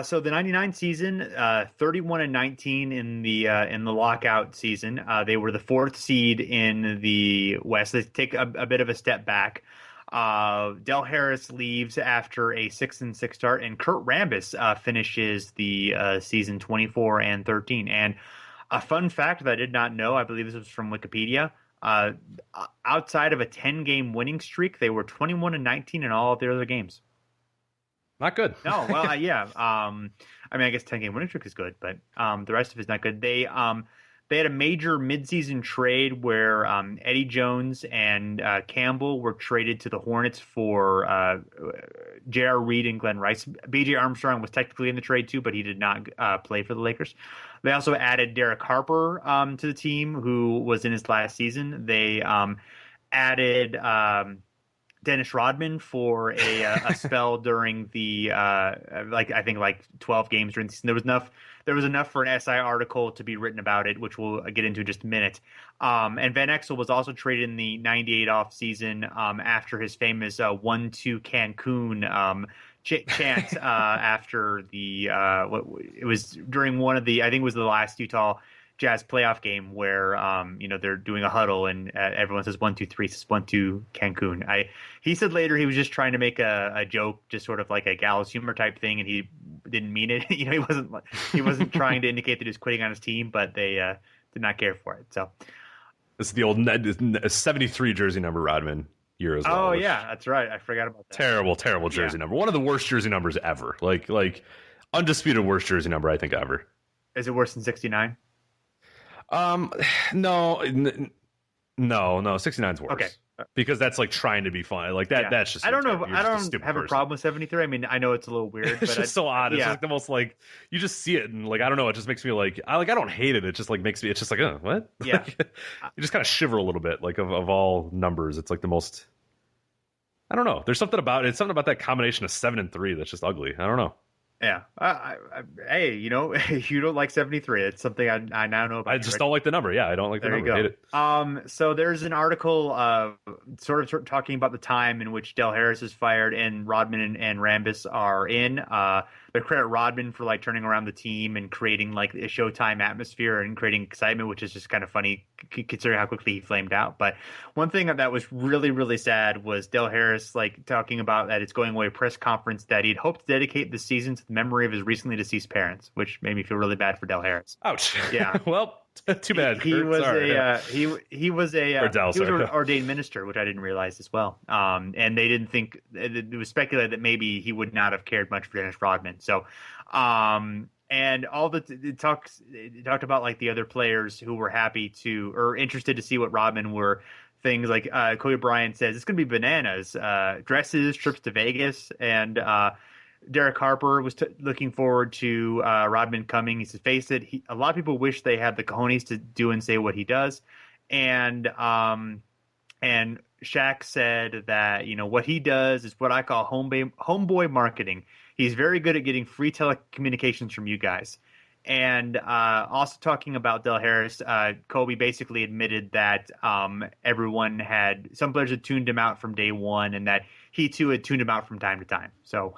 So the 99 season, 31-19 in the lockout season. They were the 4th seed in the West. They take a bit of a step back. Del Harris leaves after a 6-6 start, and Kurt Rambis finishes the season 24-13. And a fun fact that I did not know, I believe this was from Wikipedia, outside of a 10-game winning streak, they were 21-19 in all of their other games. Not good. No, well, yeah. I guess 10-game winning streak is good, but the rest of it is not good. They had a major midseason trade where Eddie Jones and Campbell were traded to the Hornets for J.R. Reed and Glenn Rice. B.J. Armstrong was technically in the trade too, but he did not play for the Lakers. They also added Derek Harper to the team, who was in his last season. They added Dennis Rodman for a spell during the I think 12 games during the season. There was enough for an SI article to be written about it, which we'll get into in just a minute. And Van Exel was also traded in the 98 offseason after his famous 1-2 Cancun chant after it was during one of the, I think it was the last Utah Jazz playoff game where they're doing a huddle and everyone says 1 2 3, says 1 2 Cancun. He said later he was just trying to make a joke, just sort of like a gallows humor type thing, and he didn't mean it. He wasn't trying to indicate that he was quitting on his team, but they did not care for it. So it's the old 73 jersey number Rodman year as well. Oh yeah, that's right. I forgot about that. Terrible jersey number. One of the worst jersey numbers ever. Like undisputed worst jersey number I think ever. Is it worse than 69? No, 69's worse. Okay. Because that's trying to be fun. Yeah. That's just. I don't know. I don't have a problem with 73. I mean, I know it's a little weird, it's but just so odd. It's the most you just see it and I don't know. It just makes me I don't hate it. It just makes me. It's just what? Yeah. You just kind of shiver a little bit. Of all numbers, it's the most. I don't know. There's something about it. It's something about that combination of 7 and 3 that's just ugly. I don't know. Yeah. Hey, you don't like 73. It's something I now know about. I just don't like the number. Yeah, I don't like the number. There Hate you go. So there's an article sort of talking about the time in which Del Harris is fired and Rodman and Rambis are in. They credit Rodman for like turning around the team and creating like a Showtime atmosphere and creating excitement, which is just kind of funny considering how quickly he flamed out. But one thing that was really, really sad was Del Harris like talking about at its going away press conference that he'd hoped to dedicate the season to the memory of his recently deceased parents, which made me feel really bad for Del Harris. Ouch. Yeah. Well, too bad. He was he was an sorry. ordained minister, which I didn't realize as well. And they didn't think it was speculated that maybe he would not have cared much for Dennis Rodman. So, and all it talked about like the other players who were happy to or interested to see what Rodman were. Things like Kobe Bryant says it's going to be bananas, dresses, trips to Vegas, and Derek Harper was looking forward to Rodman coming. He said, face it, a lot of people wish they had the cojones to do and say what he does. And Shaq said that, what he does is what I call homeboy marketing. He's very good at getting free telecommunications from you guys. And also talking about Del Harris, Kobe basically admitted that some players had tuned him out from day one and that he too had tuned him out from time to time. So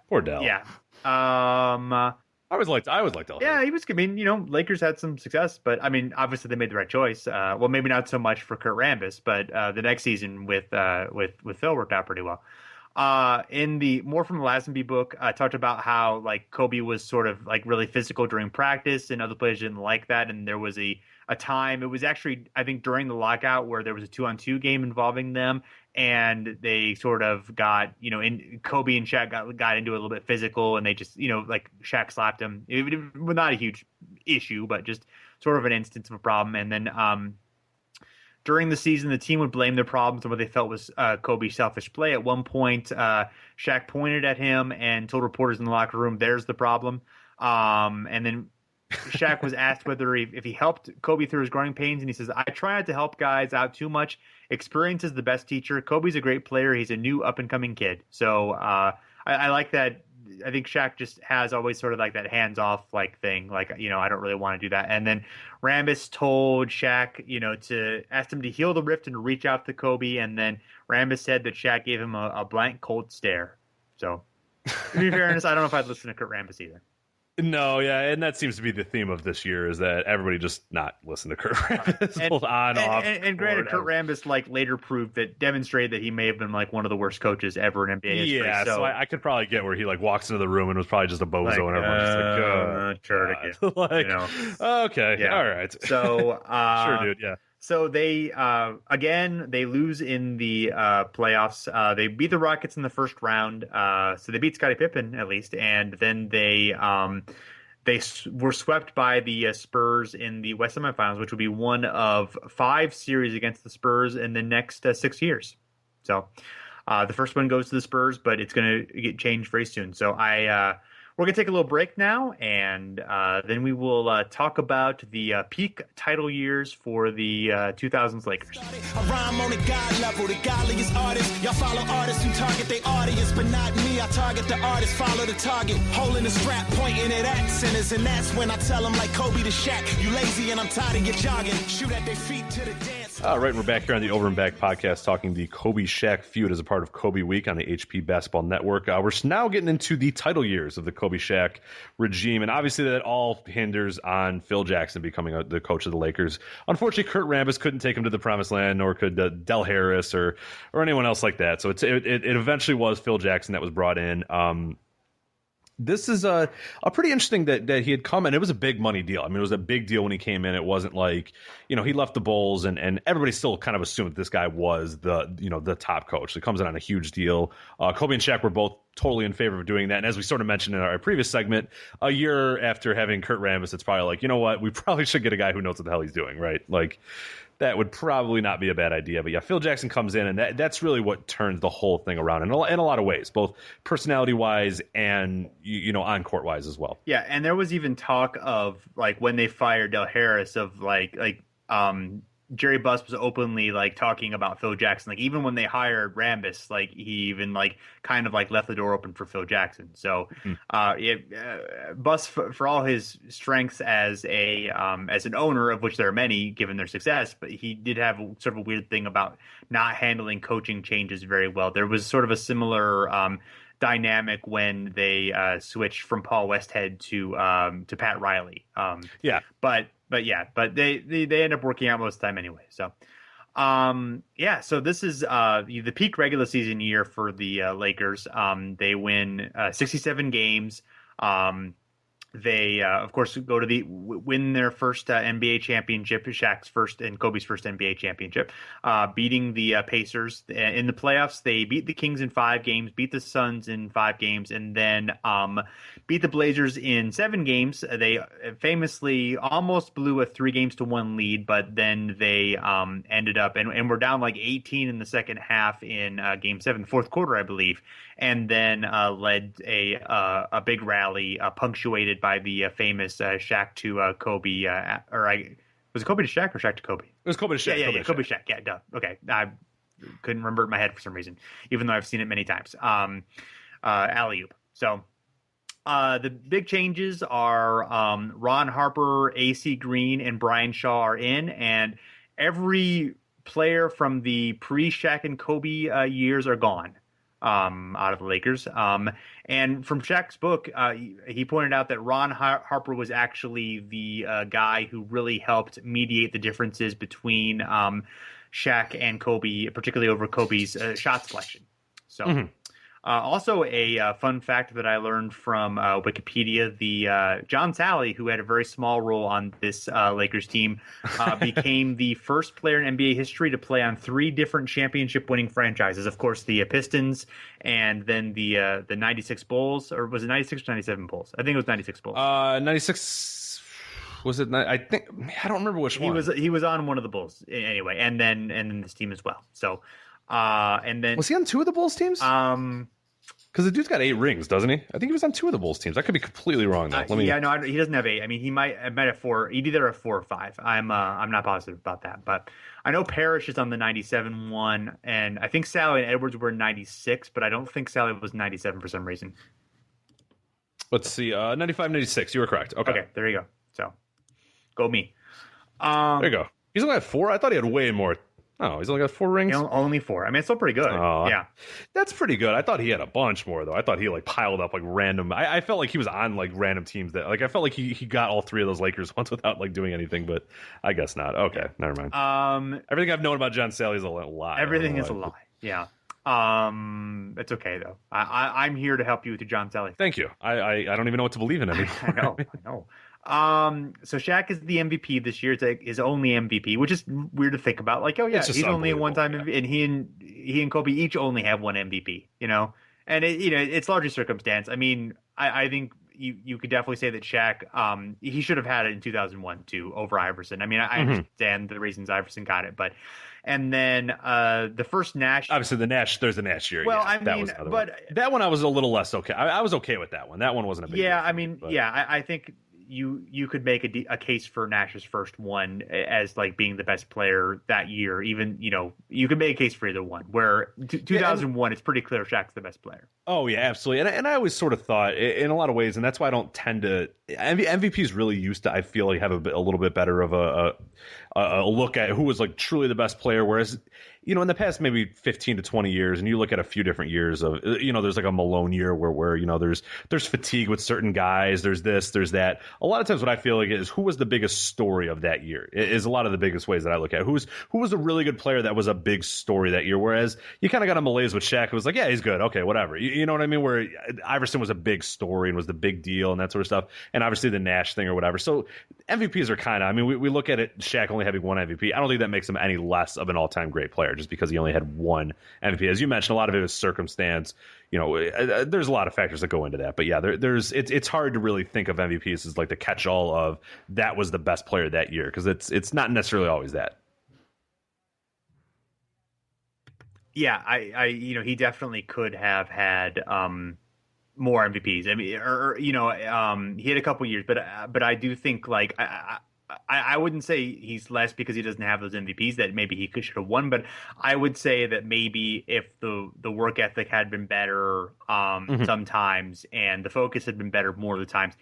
poor Del. Yeah. I always liked Del. Yeah, he was. I mean, Lakers had some success, but I mean, obviously they made the right choice. Well, maybe not so much for Kurt Rambis, but the next season with Phil worked out pretty well. In the More from the Lazenby book, I talked about how like Kobe was sort of like really physical during practice, and other players didn't like that. And there was a time. It was actually I think during the lockout where there was a 2-on-2 game involving them. And they sort of got, in Kobe and Shaq got into it a little bit physical, and they just, like Shaq slapped him. It was not a huge issue, but just sort of an instance of a problem. And then during the season, the team would blame their problems on what they felt was Kobe's selfish play. At one point, Shaq pointed at him and told reporters in the locker room, "There's the problem." And then Shaq was asked whether if he helped Kobe through his growing pains, and he says, "I try not to help guys out too much. Experience is the best teacher. Kobe's a great player. He's a new up-and-coming kid." So I like that. I think Shaq just has always sort of like that hands-off like thing. Like, I don't really want to do that. And then Rambis told Shaq, to ask him to heal the rift and to reach out to Kobe. And then Rambis said that Shaq gave him a blank, cold stare. So, to be fairness, I don't know if I'd listen to Kurt Rambis either. No, yeah, and that seems to be the theme of this year is that everybody just not listen to Kurt Rambis both on, off. And granted, Kurt Rambis later demonstrated that he may have been one of the worst coaches ever in NBA history. Yeah, so I could probably get where he walks into the room and was probably just a bozo and everyone's just okay, yeah. All right. So sure, dude, yeah. So they they lose in the playoffs. They beat the Rockets in the first round. So they beat Scottie Pippen at least, and then they were swept by the Spurs in the West semifinals, which will be one of 5 series against the Spurs in the next 6 years. So the first one goes to the Spurs, but it's going to get changed very soon. So we're going to take a little break now, and then we will talk about the peak title years for the 2000s Lakers. I rhyme on a God level, the godliest artists. Y'all follow artists who target their audience, but not me. I target the artist, follow the target. Holding the strap, pointing it at sinners, and that's when I tell them like Kobe to Shaq, you lazy and I'm tired of your jogging. Shoot at their feet to the dance. All right, we're back here on the Over and Back podcast talking the Kobe-Shaq feud as a part of Kobe Week on the HP Basketball Network. We're now getting into the title years of the Kobe-Shaq regime, and obviously that all hinders on Phil Jackson becoming the coach of the Lakers. Unfortunately, Kurt Rambis couldn't take him to the promised land, nor could Del Harris or anyone else like that. So it eventually was Phil Jackson that was brought in. This is a pretty interesting that he had come, and it was a big money deal. I mean, it was a big deal when he came in. It wasn't like, he left the Bulls and everybody still kind of assumed that this guy was the top coach. It comes in on a huge deal. Kobe and Shaq were both totally in favor of doing that. And as we sort of mentioned in our previous segment, a year after having Kurt Rambis, it's probably like, you know what, we probably should get a guy who knows what the hell he's doing, right? Like, that would probably not be a bad idea. But yeah, Phil Jackson comes in, and that's really what turns the whole thing around in a lot of ways, both personality-wise and, on-court-wise as well. Yeah, and there was even talk of, when they fired Del Harris, of, Jerry Buss was openly like talking about Phil Jackson. Like even when they hired Rambis, like he even like kind of like left the door open for Phil Jackson. So Buss, for all his strengths as an owner, of which there are many given their success, but he did have sort of a weird thing about not handling coaching changes very well. There was sort of a similar dynamic when they switched from Paul Westhead to Pat Riley. But they end up working out most of the time anyway. So, so this is the peak regular season year for the Lakers. They win 67 games. They, of course, go to win their first NBA championship, Shaq's first and Kobe's first NBA championship, beating the Pacers. In the playoffs, they beat the Kings in 5 games, beat the Suns in 5 games, and then beat the Blazers in 7 games. They famously almost blew a 3-1 lead, but then they ended up and were down like 18 in the second half in Game 7, fourth quarter, I believe, and then led a big rally punctuated by the famous Shaq to Kobe, was it Kobe to Shaq or Shaq to Kobe? It was Kobe to Shaq. Kobe to Shaq. Yeah, duh. Okay, I couldn't remember it in my head for some reason, even though I've seen it many times. Alley-oop. So the big changes are Ron Harper, AC Green, and Brian Shaw are in, and every player from the pre-Shaq and Kobe years are gone. Out of the Lakers. And from Shaq's book, he pointed out that Ron Harper was actually the guy who really helped mediate the differences between Shaq and Kobe, particularly over Kobe's shot selection. So also a fun fact that I learned from Wikipedia, the John Salley, who had a very small role on this Lakers team, became the first player in NBA history to play on 3 different championship-winning franchises. Of course, the Pistons, and then the 96 Bulls, or was it 96 or 97 Bulls? I think it was 96 Bulls. 96... Was it? I think I don't remember which one. He was on one of the Bulls anyway, and then this team as well. So, and then was he on 2 of the Bulls teams? Because the dude's got 8 rings, doesn't he? I think he was on 2 of the Bulls teams. I could be completely wrong though. He doesn't have 8. I mean, he might have 4. He'd either have 4 or 5. I'm not positive about that, but I know Parrish is on the 97 one, and I think Sally and Edwards were 96, but I don't think Sally was 97 for some reason. Let's see, 95, 96. You were correct. Okay, there you go. So, go me. There you go. He's only got 4. I thought he had way more. Oh, he's only got 4 rings? Only 4. I mean, it's still pretty good. Yeah. That's pretty good. I thought he had a bunch more, though. I thought he, like, piled up, like, random. I felt like he was on, like, random teams that, like, I felt like he got all 3 of those Lakers once without, like, doing anything, but I guess not. Okay, never mind. Everything I've known about John Sally is a lie. Everything is a lie. Yeah. It's okay, though. I'm here to help you with your John Sally. Thank you. I don't even know what to believe in anymore. I know. So Shaq is the MVP this year. It's like his only MVP, which is weird to think about. Like, he's only a one-time MVP, and he and Kobe each only have one MVP. You know, and it's largely circumstance. I mean, I think you could definitely say that Shaq, he should have had it in 2001 too over Iverson. I mean, I understand the reasons Iverson got it, but. And then the first Nash. Obviously, there's the Nash year. Well, yeah, I mean, but that one I was a little less okay. I was okay with that one. That one wasn't a big deal. I mean, I think you could make a case for Nash's first one as like being the best player that year. Even you could make a case for either one. Where 2001, it's pretty clear Shaq's the best player. Oh yeah, absolutely. And I always sort of thought in a lot of ways, and that's why I don't tend to. MVPs really used to, I feel like, have a little bit better of a look at who was like truly the best player. Whereas, in the past maybe 15 to 20 years, and you look at a few different years of, there's like a Malone year where there's fatigue with certain guys. There's this, there's that. A lot of times what I feel like is who was the biggest story of that year is a lot of the biggest ways that I look at who was a really good player that was a big story that year. Whereas you kind of got a malaise with Shaq. It was like, yeah, he's good. Okay, whatever. You know what I mean? Where Iverson was a big story and was the big deal and that sort of stuff. And obviously the Nash thing or whatever. So MVPs are kind of, I mean, we look at it, Shaq only having one MVP. I don't think that makes him any less of an all-time great player just because he only had one MVP. As you mentioned, a lot of it was circumstance. There's a lot of factors that go into that. But yeah, it's hard to really think of MVPs as like the catch-all of that was the best player that year because it's not necessarily always that. Yeah, I he definitely could have had more MVPs. I mean, he had a couple years, but I do think like I wouldn't say he's less because he doesn't have those MVPs that maybe he should have won, but I would say that maybe if the work ethic had been better sometimes and the focus had been better more of the times,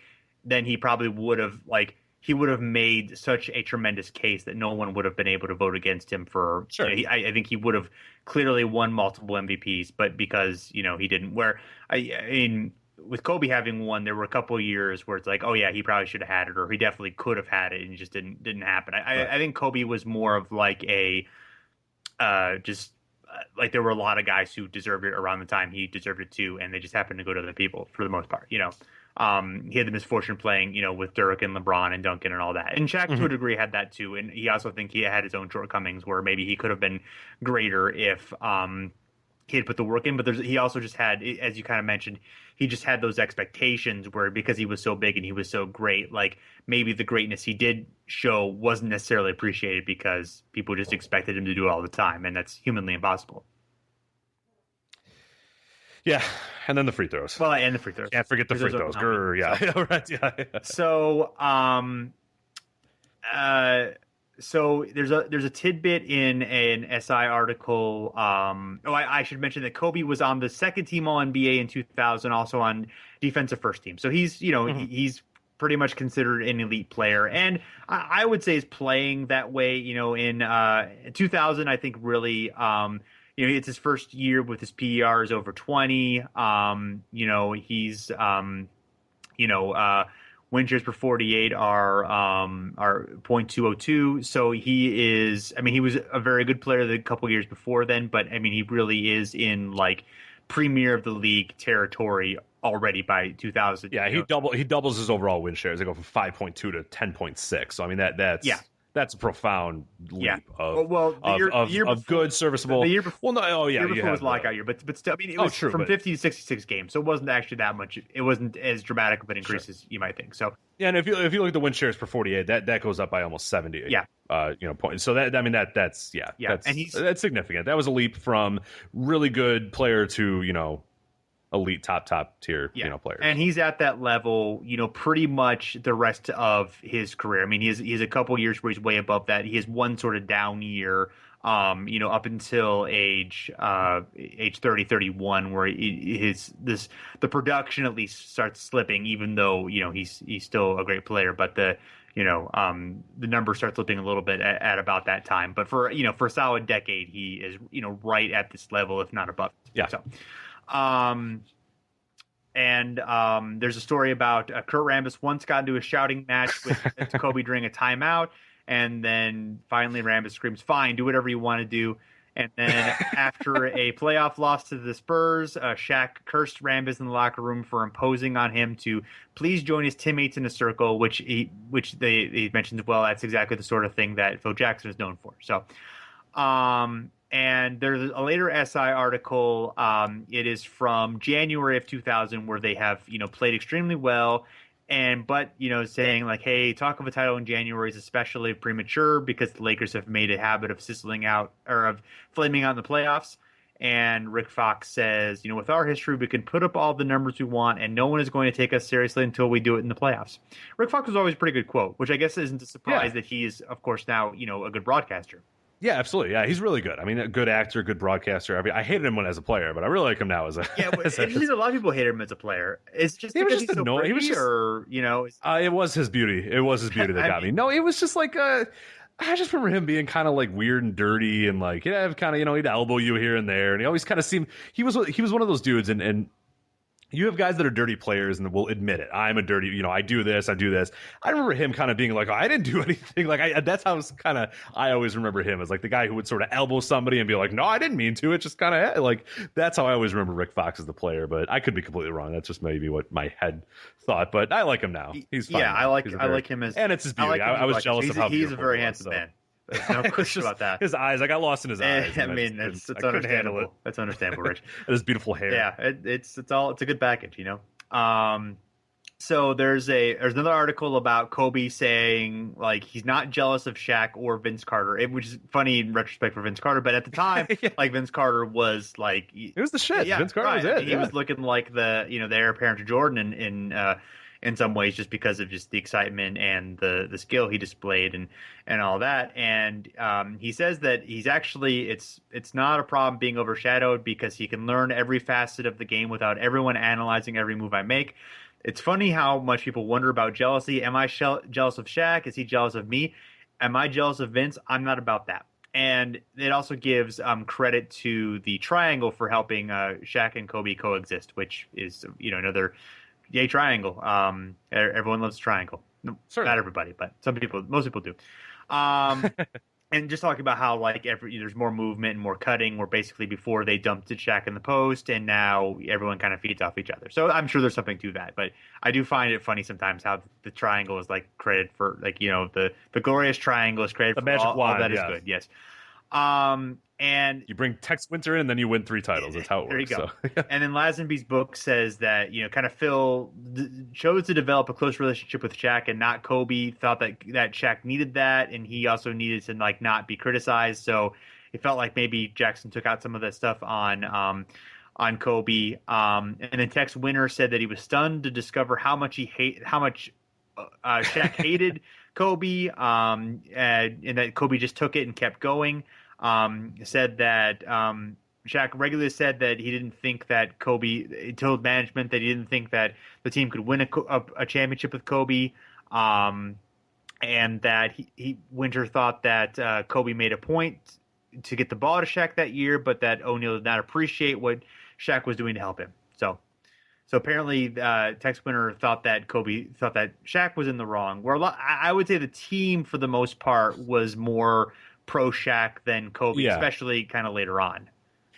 then he probably would have made such a tremendous case that no one would have been able to vote against him for. Sure. I think he would have clearly won multiple MVPs, but because he didn't. Where I mean, with Kobe having won, there were a couple of years where it's like, oh yeah, he probably should have had it, or he definitely could have had it, and it just didn't happen. I think Kobe was more of like a like there were a lot of guys who deserved it around the time he deserved it too, and they just happened to go to other people for the most part. He had the misfortune playing, with Dirk and LeBron and Duncan and all that. And Shaq, to a degree, had that too. And he also think he had his own shortcomings where maybe he could have been greater if he had put the work in. But he also just had, as you kind of mentioned, he just had those expectations where because he was so big and he was so great, like maybe the greatness he did show wasn't necessarily appreciated because people just expected him to do it all the time. And that's humanly impossible. Yeah, and then the free throws. Well, and the free throws. Can't forget the free throws. Yeah, right. Yeah. So, so there's a tidbit in an SI article. I should mention that Kobe was on the second team All NBA in 2000, also on defensive first team. So he's he's pretty much considered an elite player, and I would say is playing that way. In 2000, I think really. It's his first year with his PERs over 20. He's win shares per 48 are .202. So he is. I mean, he was a very good player the couple years before then, but I mean, he really is in like premier of the league territory already by 2000. Yeah, he doubles his overall win shares. They go from 5.2 to 10.6. So I mean that's. Yeah. That's a profound leap of good, serviceable. The year before, the year before was lockout year, but still, I mean, it was from 50 to 66 games, so it wasn't actually that much. It wasn't as dramatic of an increase as you might think. So, yeah, and if you look at the win shares per 48, that goes up by almost 70. Yeah, points. So that's that's significant. That was a leap from really good player to elite top tier players. And he's at that level pretty much the rest of his career. I mean, he's a couple years where he's way above that. He has one sort of down year up until age 30 31 where the production at least starts slipping, even though he's still a great player, but the number starts slipping a little bit at about that time. But for a solid decade he is right at this level, if not above. Yeah. So there's a story about Kurt Rambis once got into a shouting match with Kobe during a timeout, and then finally Rambis screams, "Fine, do whatever you want to do." And then after a playoff loss to the Spurs, Shaq cursed Rambis in the locker room for imposing on him to please join his teammates in a circle, which they mentioned as well. That's exactly the sort of thing that Phil Jackson is known for. So, and there's a later SI article. It is from January of 2000, where they have played extremely well, but saying like, hey, talk of a title in January is especially premature because the Lakers have made a habit of sizzling out or of flaming out in the playoffs. And Rick Fox says, with our history, we can put up all the numbers we want, and no one is going to take us seriously until we do it in the playoffs. Rick Fox was always a pretty good quote, which I guess isn't a surprise that he is, of course, now a good broadcaster. Yeah, absolutely. Yeah, he's really good. I mean, a good actor, good broadcaster. I mean, I hated him as a player, but I really like him now as a. Yeah, but a lot of people hate him as a player. It's just because he's so pretty, it was his beauty. It was his beauty that got me. No, it was just like I just remember him being kind of like weird and dirty and like kind of he'd elbow you here and there, and he always kind of seemed he was one of those dudes and. You have guys that are dirty players and will admit it. I'm a dirty, I do this, I do this. I remember him kind of being like, oh, I didn't do anything. Like that's how I always remember him as like the guy who would sort of elbow somebody and be like, no, I didn't mean to. It just kind of like, that's how I always remember Rick Fox as the player, but I could be completely wrong. That's just maybe what my head thought, but I like him now. He's fine. Yeah, I like him as, and it's his beauty. I was jealous of how he's a very handsome man. No question about that. His eyes, I got lost in his eyes. I mean, it's understandable. That's understandable, Rich. And his beautiful hair. Yeah, it's a good package, So there's another article about Kobe saying like he's not jealous of Shaq or Vince Carter, which is funny in retrospect for Vince Carter, but at the time, like Vince Carter was like it was the shit. Yeah, Vince Carter was it. He was looking like the heir apparent to Jordan in in some ways, just because of just the excitement and the skill he displayed and all that. And he says that he's actually it's not a problem being overshadowed because he can learn every facet of the game without everyone analyzing every move I make. It's funny how much people wonder about jealousy. Am I jealous of Shaq? Is he jealous of me? Am I jealous of Vince? I'm not about that. And it also gives credit to the triangle for helping Shaq and Kobe coexist, which is another yay triangle. Everyone loves triangle. Certainly. Not everybody, but most people do. And just talking about how there's more movement and more cutting, where basically before they dumped it Shaq in the post, and now everyone kind of feeds off each other. So I'm sure there's something to that, but I do find it funny sometimes how the triangle is credited for the glorious triangle is credited the for magic all that is good. Yes. And you bring Tex Winter in, and then you win 3 titles. That's how it works. There you go. So. And then Lazenby's book says that kind of Phil chose to develop a close relationship with Shaq and not Kobe. Thought that Shaq needed that, and he also needed to not be criticized. So it felt like maybe Jackson took out some of that stuff on Kobe. And then Tex Winter said that he was stunned to discover how much Shaq hated Kobe, and that Kobe just took it and kept going. Said that Shaq regularly said that he didn't think that Kobe told management that he didn't think that the team could win a championship with Kobe, and that Winter thought that Kobe made a point to get the ball to Shaq that year, but that O'Neal did not appreciate what Shaq was doing to help him. So apparently, Tex Winter thought that Shaq was in the wrong. Where I would say the team for the most part was more pro Shaq than Kobe, especially kind of later on.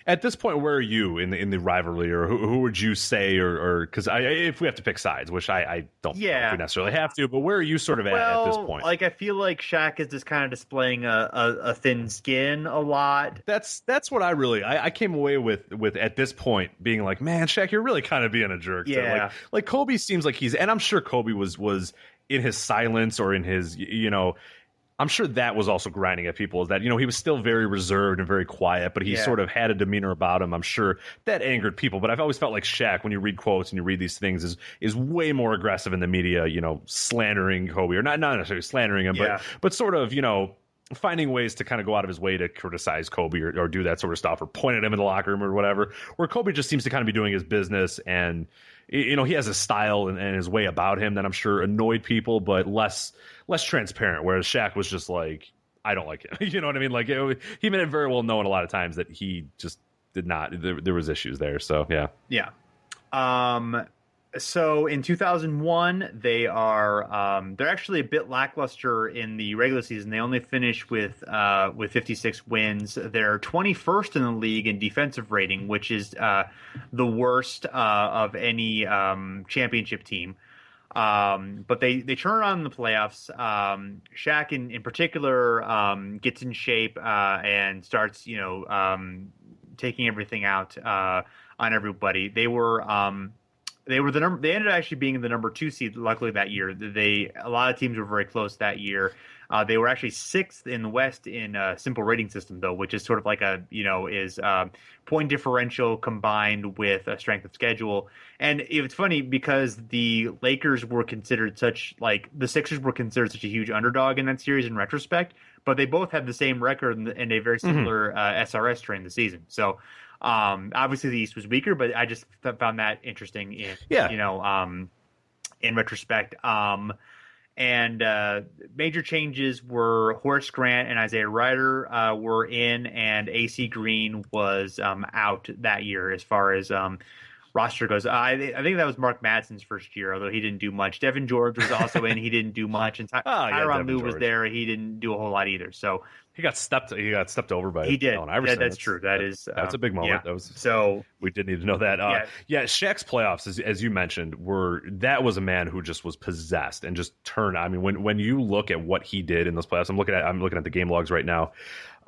At this point, where are you in the rivalry, or who would you say, or because if we have to pick sides, which I don't know if we necessarily have to, but where are you sort of at this point? I feel like Shaq is just kind of displaying a thin skin a lot. That's what I came away with at this point being like, man, Shaq, you're really kind of being a jerk. Yeah. So like Kobe seems like and I'm sure Kobe was in his silence or in his, I'm sure that was also grinding at people, is that, he was still very reserved and very quiet, but he sort of had a demeanor about him. I'm sure that angered people, but I've always felt like Shaq, when you read quotes and you read these things, is way more aggressive in the media, slandering Kobe, or not necessarily slandering him, but sort of, finding ways to kind of go out of his way to criticize Kobe or do that sort of stuff, or point at him in the locker room or whatever, where Kobe just seems to kind of be doing his business, and he has a style and his way about him that I'm sure annoyed people, but less transparent, whereas Shaq was just like, I don't like him. You know what I mean? Like, he made it very well known a lot of times that he just did not. There was issues there. So, yeah. Yeah. So in 2001, they're actually a bit lackluster in the regular season. They only finished with 56 wins. They're 21st in the league in defensive rating, which is the worst of any championship team. But they turn around in the playoffs. Shaq in particular gets in shape and starts taking everything out on everybody. They ended up actually being the number 2 seed, luckily, that year. A lot of teams were very close that year. They were actually 6th in the West in a simple rating system, though, which is sort of like is point differential combined with a strength of schedule. And it's funny because the Lakers were considered the Sixers were considered such a huge underdog in that series in retrospect, but they both had the same record and a very similar SRS during the season. So, obviously the East was weaker, but I just found that interesting in retrospect. And major changes were Horace Grant and Isaiah Ryder were in, and AC Green was out that year as far as roster goes. I think that was Mark Madsen's first year, although he didn't do much. Devin George was also in. He didn't do much. And Tyronn Lue was there. He didn't do a whole lot either. So he got stepped over by Allen Iverson. That's true. That's a big moment. Yeah. So we did need to know that. Shaq's playoffs, as you mentioned, that was a man who just was possessed and just turned. I mean, when you look at what he did in those playoffs, I'm looking at the game logs right now.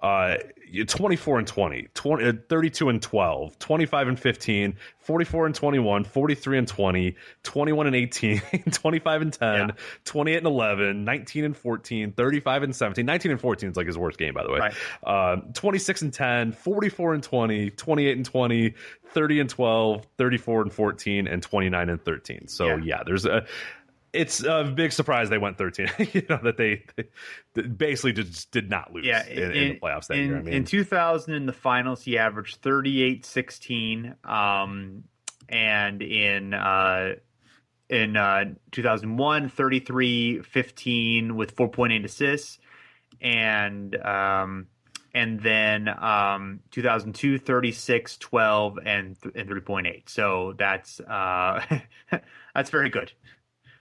24 and 20, 32 and 12, 25 and 15, 44 and 21, 43 and 20, 21 and 18, 25 and 10, 28 and 11, 19 and 14, 35 and 17. 19 and 14 is like his worst game, by the way. Right. 26 and 10, 44 and 20, 28 and 20, 30 and 12, 34 and 14, and 29 and 13. So there's It's a big surprise they went 13. That they basically just did not lose in the playoffs that year. I mean, in 2000 in the finals, he averaged 38-16, and in 2001, 33-15 with 4.8 assists, and then 2002, 36-12 and 3.8. So that's that's very good.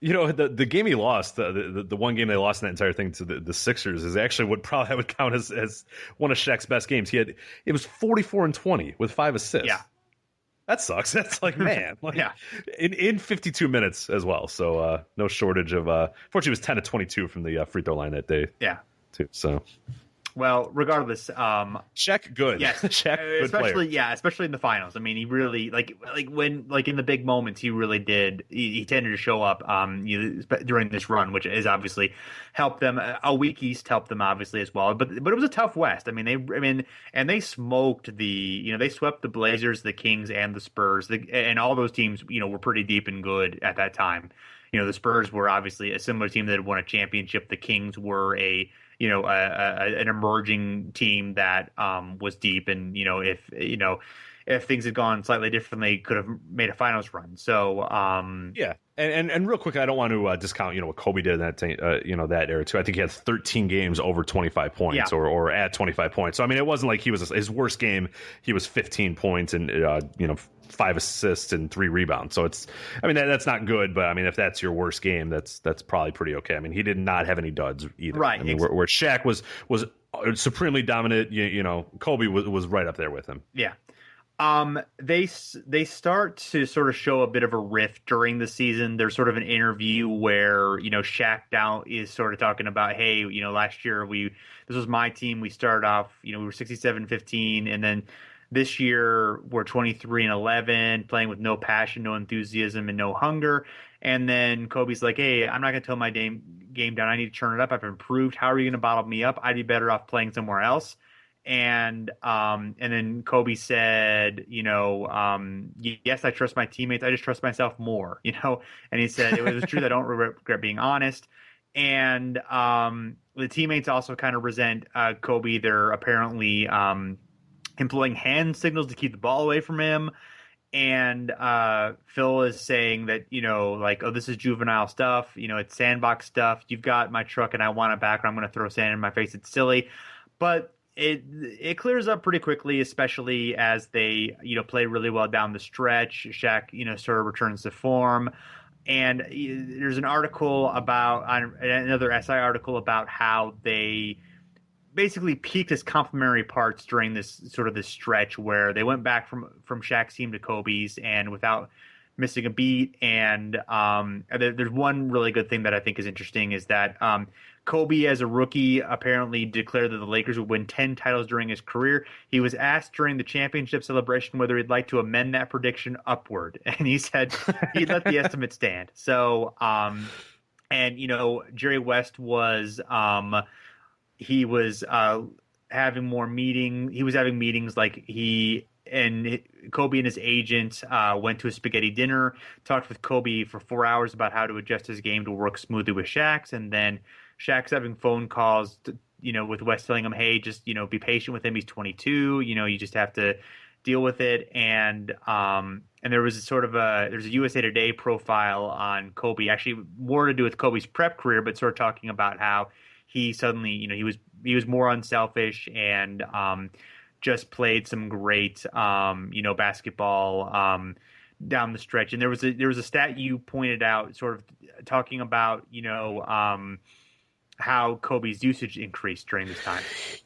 The game he lost, the one game they lost in that entire thing to the Sixers is actually what probably I would count as one of Shaq's best games. It was 44-20 with 5 assists. Yeah. That sucks. That's like, man. In 52 minutes as well. So no shortage of fortunately it was 10-22 from the free throw line that day. Yeah. Too. So well, regardless, Shaq good. Yes, Shaq good especially player. Yeah, especially in the finals. I mean, he really when in the big moments, he really did. He tended to show up during this run, which has obviously helped them. A weak East helped them obviously as well, but it was a tough West. They smoked they swept the Blazers, the Kings, and the Spurs, and all those teams were pretty deep and good at that time. The Spurs were obviously a similar team that had won a championship. The Kings were an emerging team that was deep, and if things had gone slightly differently, could have made a finals run. So yeah, and real quick, I don't want to discount what Kobe did in that that era too. I think he had 13 games over 25 points or at 25 points. So I mean, it wasn't like he was his worst game. He was 15 points and 5 assists and 3 rebounds. So that's not good, but I mean, if that's your worst game, that's probably pretty okay. I mean, he did not have any duds either. Right. I mean, where Shaq was supremely dominant, Kobe was right up there with him. Yeah. They start to sort of show a bit of a rift during the season. There's sort of an interview where, Shaq down is sort of talking about, hey, last year this was my team. We started off, we were 67-15, and then this year we're 23-11, playing with no passion, no enthusiasm, and no hunger. And then Kobe's like, hey, I'm not going to tone my game down. I need to turn it up. I've improved. How are you going to bottle me up? I'd be better off playing somewhere else. And then Kobe said, yes, I trust my teammates. I just trust myself more, and he said, it was true. I don't regret being honest. And the teammates also kind of resent Kobe. They're apparently employing hand signals to keep the ball away from him. And Phil is saying that, oh, this is juvenile stuff. It's sandbox stuff. You've got my truck and I want it back, or I'm going to throw sand in my face. It's silly. But it clears up pretty quickly, especially as they, play really well down the stretch. Shaq, sort of returns to form. And there's an article another SI article about how they basically peaked as complementary parts during this stretch where they went back from Shaq's team to Kobe's and without missing a beat. And there's one really good thing that I think is interesting is that Kobe, as a rookie, apparently declared that the Lakers would win 10 titles during his career. He was asked during the championship celebration whether he'd like to amend that prediction upward, and he said he'd let the estimate stand. So, Jerry West was he was having more meetings. He was having meetings like Kobe and his agent went to a spaghetti dinner, talked with Kobe for 4 hours about how to adjust his game to work smoothly with Shaq's, and then Shaq's having phone calls, with West telling him, hey, just, be patient with him. He's 22. You just have to deal with it. And there was there's a USA Today profile on Kobe, actually more to do with Kobe's prep career, but sort of talking about how he suddenly, he was more unselfish and just played some great, basketball down the stretch. And there was a stat you pointed out, sort of talking about, how Kobe's usage increased during this time.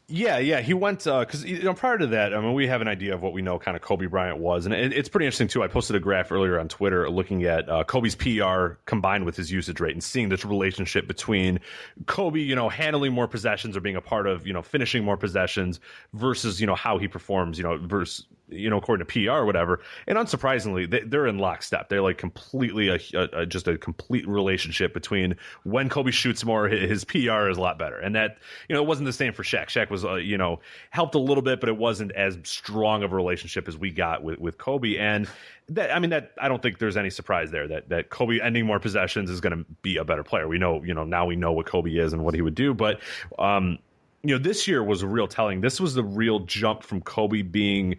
Yeah, he went because prior to that, I mean, we have an idea of what we know kind of Kobe Bryant was, and it's pretty interesting too. I posted a graph earlier on Twitter looking at Kobe's PR combined with his usage rate and seeing this relationship between Kobe, handling more possessions or being a part of, finishing more possessions versus how he performs, versus according to PR or whatever. And unsurprisingly, they're in lockstep. They're like completely just a complete relationship between when Kobe shoots more, his PR is a lot better. And that, it wasn't the same for Shaq. Shaq was, helped a little bit, but it wasn't as strong of a relationship as we got with Kobe. And that I don't think there's any surprise there that Kobe ending more possessions is going to be a better player. We know, now we know what Kobe is and what he would do. But, this year was a real telling. This was the real jump from Kobe being,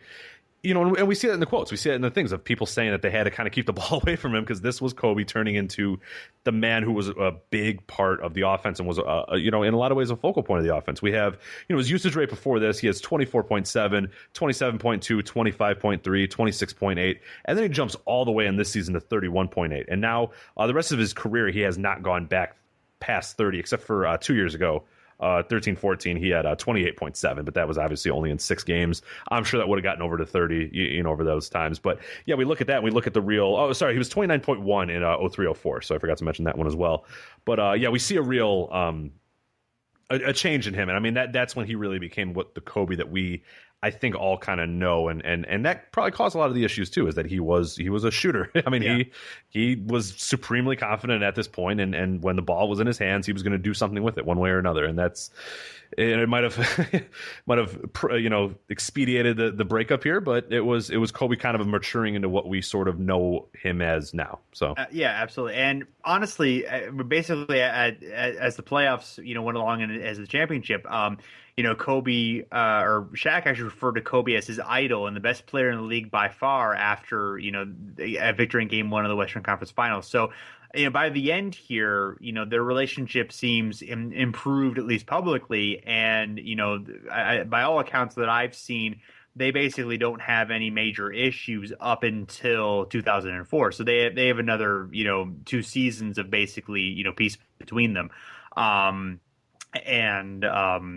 and we see that in the quotes. We see it in the things of people saying that they had to kind of keep the ball away from him because this was Kobe turning into the man who was a big part of the offense and was, in a lot of ways, a focal point of the offense. We have, his usage rate before this. He has 24.7, 27.2, 25.3, 26.8, and then he jumps all the way in this season to 31.8. And now the rest of his career, he has not gone back past 30, except for 2 years ago. 13-14, he had 28.7, but that was obviously only in 6 games. I'm sure that would have gotten over to 30, over those times. But yeah, we look at that and we look at the real. Oh, sorry, he was 29.1 in 03-04, so I forgot to mention that one as well. But yeah, we see a real a change in him, and I mean that's when he really became what the Kobe that we, I think, all kind of know, and that probably caused a lot of the issues too. Is that he was a shooter. I mean, he was supremely confident at this point, and when the ball was in his hands, he was going to do something with it one way or another, and it might have expedited the breakup here, but it was Kobe kind of maturing into what we sort of know him as now. So yeah, absolutely, and honestly, basically as the playoffs went along and as the championship. Kobe or Shaq actually referred to Kobe as his idol and the best player in the league by far after, a victory in Game 1 of the Western Conference Finals. So, by the end here, their relationship seems improved, at least publicly. And, by all accounts that I've seen, they basically don't have any major issues up until 2004. So they have another, 2 seasons of basically, peace between them.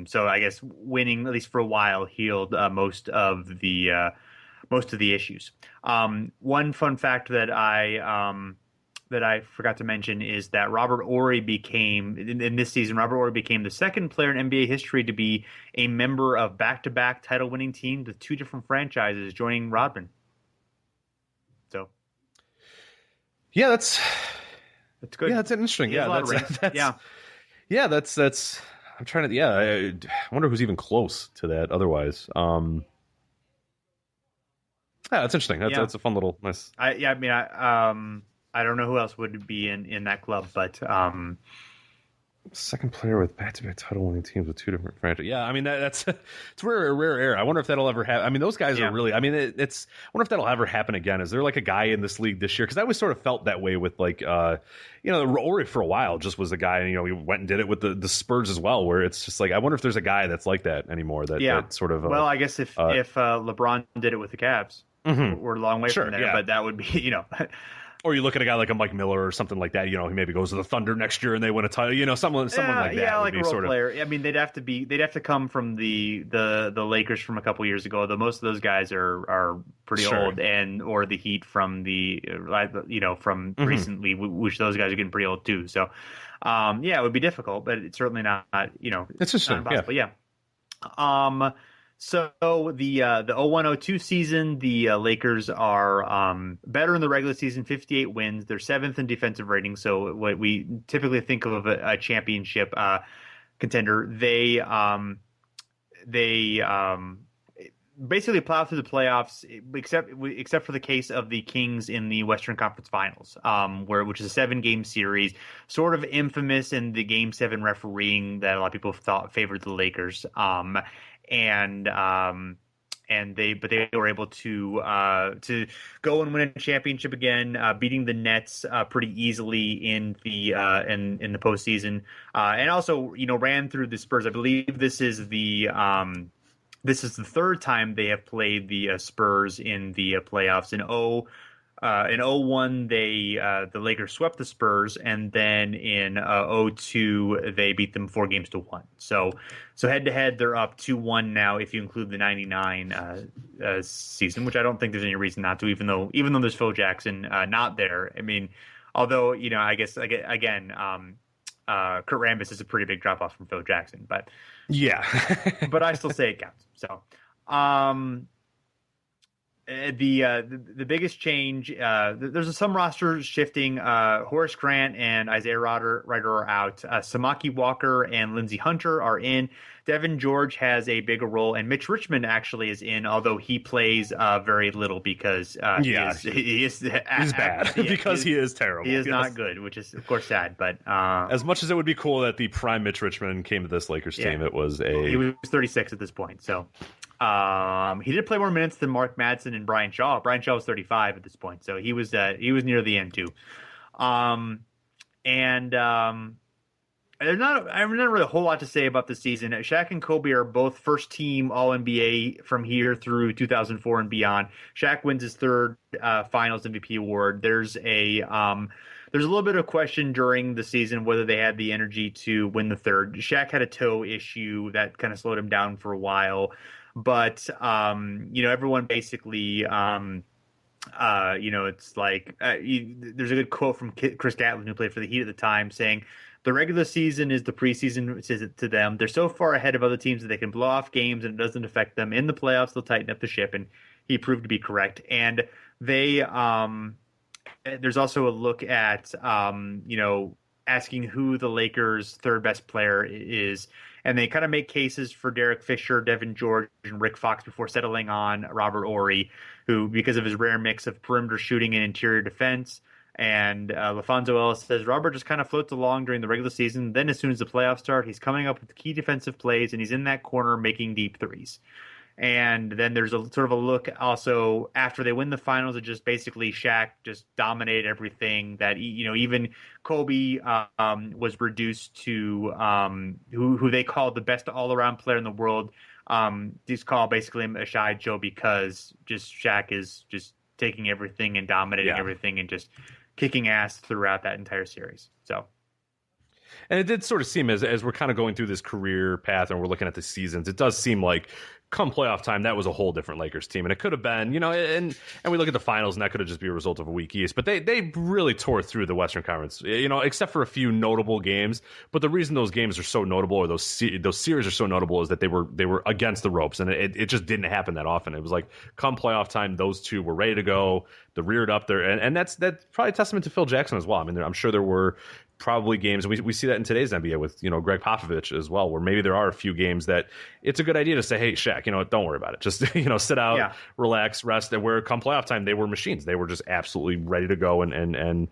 So I guess winning, at least for a while, healed most of the issues. One fun fact that I forgot to mention is that Robert Horry became, in this season, the second player in NBA history to be a member of back-to-back title-winning teams with 2 different franchises, joining Rodman. So, yeah, that's good. Yeah, that's interesting. Yeah, that's I'm trying to. Yeah, I wonder who's even close to that. Otherwise, yeah, that's interesting. That's a fun little nice. I don't know who else would be in that club, but second player with back-to-back title-winning teams with 2 different franchises. Yeah, I mean it's rare air. I wonder if that'll ever happen. I mean, those guys are really. I mean, I wonder if that'll ever happen again. Is there like a guy in this league this year? Because I always sort of felt that way with like. Horry for a while just was the guy, and he went and did it with the Spurs as well, where it's just like I wonder if there's a guy that's like that anymore. That sort of. Well, I guess if LeBron did it with the Cavs, we're a long way from there, but that would be Or you look at a guy like a Mike Miller or something like that. He maybe goes to the Thunder next year and they win a title. Someone like that. Yeah, would like be a role sort of, player. I mean, they'd have to come from the Lakers from a couple years ago. Though most of those guys are pretty old, or the Heat from from recently, which those guys are getting pretty old too. So, it would be difficult, but it's certainly not. It's just not impossible. Yeah. So the 01-02 season, the Lakers are better in the regular season, 58 wins. They're 7th in defensive rating, so what we typically think of a championship contender. They basically plow through the playoffs, except for the case of the Kings in the Western Conference Finals, which is a 7-game series, sort of infamous in the Game 7 refereeing that a lot of people thought favored the Lakers. They were able to go and win a championship again, beating the Nets pretty easily in the postseason, and also ran through the Spurs. I believe this is the 3rd time they have played the Spurs in the playoffs. In 01, the Lakers swept the Spurs, and then in 02, they beat them 4-1. So head to head, they're up 2-1 now if you include the 99 season, which I don't think there's any reason not to, even though there's Phil Jackson not there. I mean, although I guess again, Kurt Rambis is a pretty big drop off from Phil Jackson, but yeah, but I still say it counts. So. The biggest change, there's some rosters shifting. Horace Grant and Isaiah Ryder are out. Samaki Walker and Lindsey Hunter are in. Devin George has a bigger role, and Mitch Richmond actually is in, although he plays very little because he's bad because he is terrible. He is not good, which is of course sad. But as much as it would be cool that the prime Mitch Richmond came to this Lakers team, he was 36 at this point. So he did play more minutes than Mark Madsen and Brian Shaw. Brian Shaw was 35 at this point, so he was near the end too. There's not really a whole lot to say about the season. Shaq and Kobe are both first team All-NBA from here through 2004 and beyond. Shaq wins his third Finals MVP award. There's a little bit of question during the season whether they had the energy to win the third. Shaq had a toe issue that kind of slowed him down for a while, but everyone basically. It's like there's a good quote from Chris Gatlin, who played for the Heat at the time, saying, "The regular season is the preseason to them. They're so far ahead of other teams that they can blow off games and it doesn't affect them. In the playoffs, they'll tighten up the ship," and he proved to be correct. And they there's also a look at asking who the Lakers' third best player is. And they kind of make cases for Derek Fisher, Devin George, and Rick Fox before settling on Robert Horry, who, because of his rare mix of perimeter shooting and interior defense. And LaFonso Ellis says Robert just kind of floats along during the regular season. Then as soon as the playoffs start, he's coming up with key defensive plays, and he's in that corner making deep threes. And then there's a sort of a look also after they win the finals. It just basically Shaq just dominated everything. That even Kobe was reduced to who they called the best all around player in the world. These call basically him a shy Joe because just Shaq is just taking everything and dominating everything and just kicking ass throughout that entire series. So. And it did sort of seem as we're kind of going through this career path and we're looking at the seasons, it does seem like come playoff time, that was a whole different Lakers team. And it could have been, and we look at the finals and that could have just been a result of a weak East. But they really tore through the Western Conference, except for a few notable games. But the reason those games are so notable, or those series are so notable, is that they were against the ropes. And it just didn't happen that often. It was like come playoff time, those two were ready to go. They reared up there. And that's probably a testament to Phil Jackson as well. I mean, I'm sure there were probably games, and we see that in today's NBA with Greg Popovich as well, where maybe there are a few games that it's a good idea to say, hey, Shaq, don't worry about it, just sit out, relax, rest. And where come playoff time, they were machines. They were just absolutely ready to go and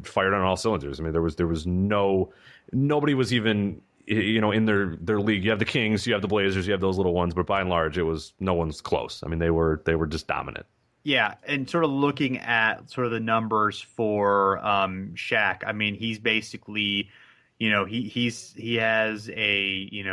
fired on all cylinders. I mean, there was nobody was even in their league. You have the Kings, you have the Blazers, you have those little ones, but by and large, it was no one's close. I mean, they were just dominant. Yeah, and sort of looking at sort of the numbers for Shaq, I mean, he's basically, he has a,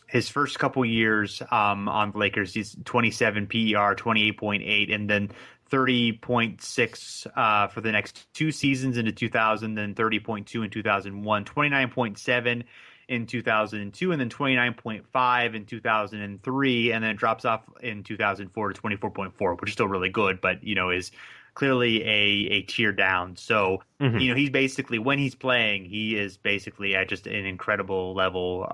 his first couple years on the Lakers, he's 27 PER, 28.8, and then 30.6 for the next two seasons into 2000, then 30.2 in 2001, 29.7 in 2002, and then 29.5 in 2003, and then it drops off in 2004 to 24.4, which is still really good, but is clearly a tier down. So he's basically, when he's playing, he is basically at just an incredible level.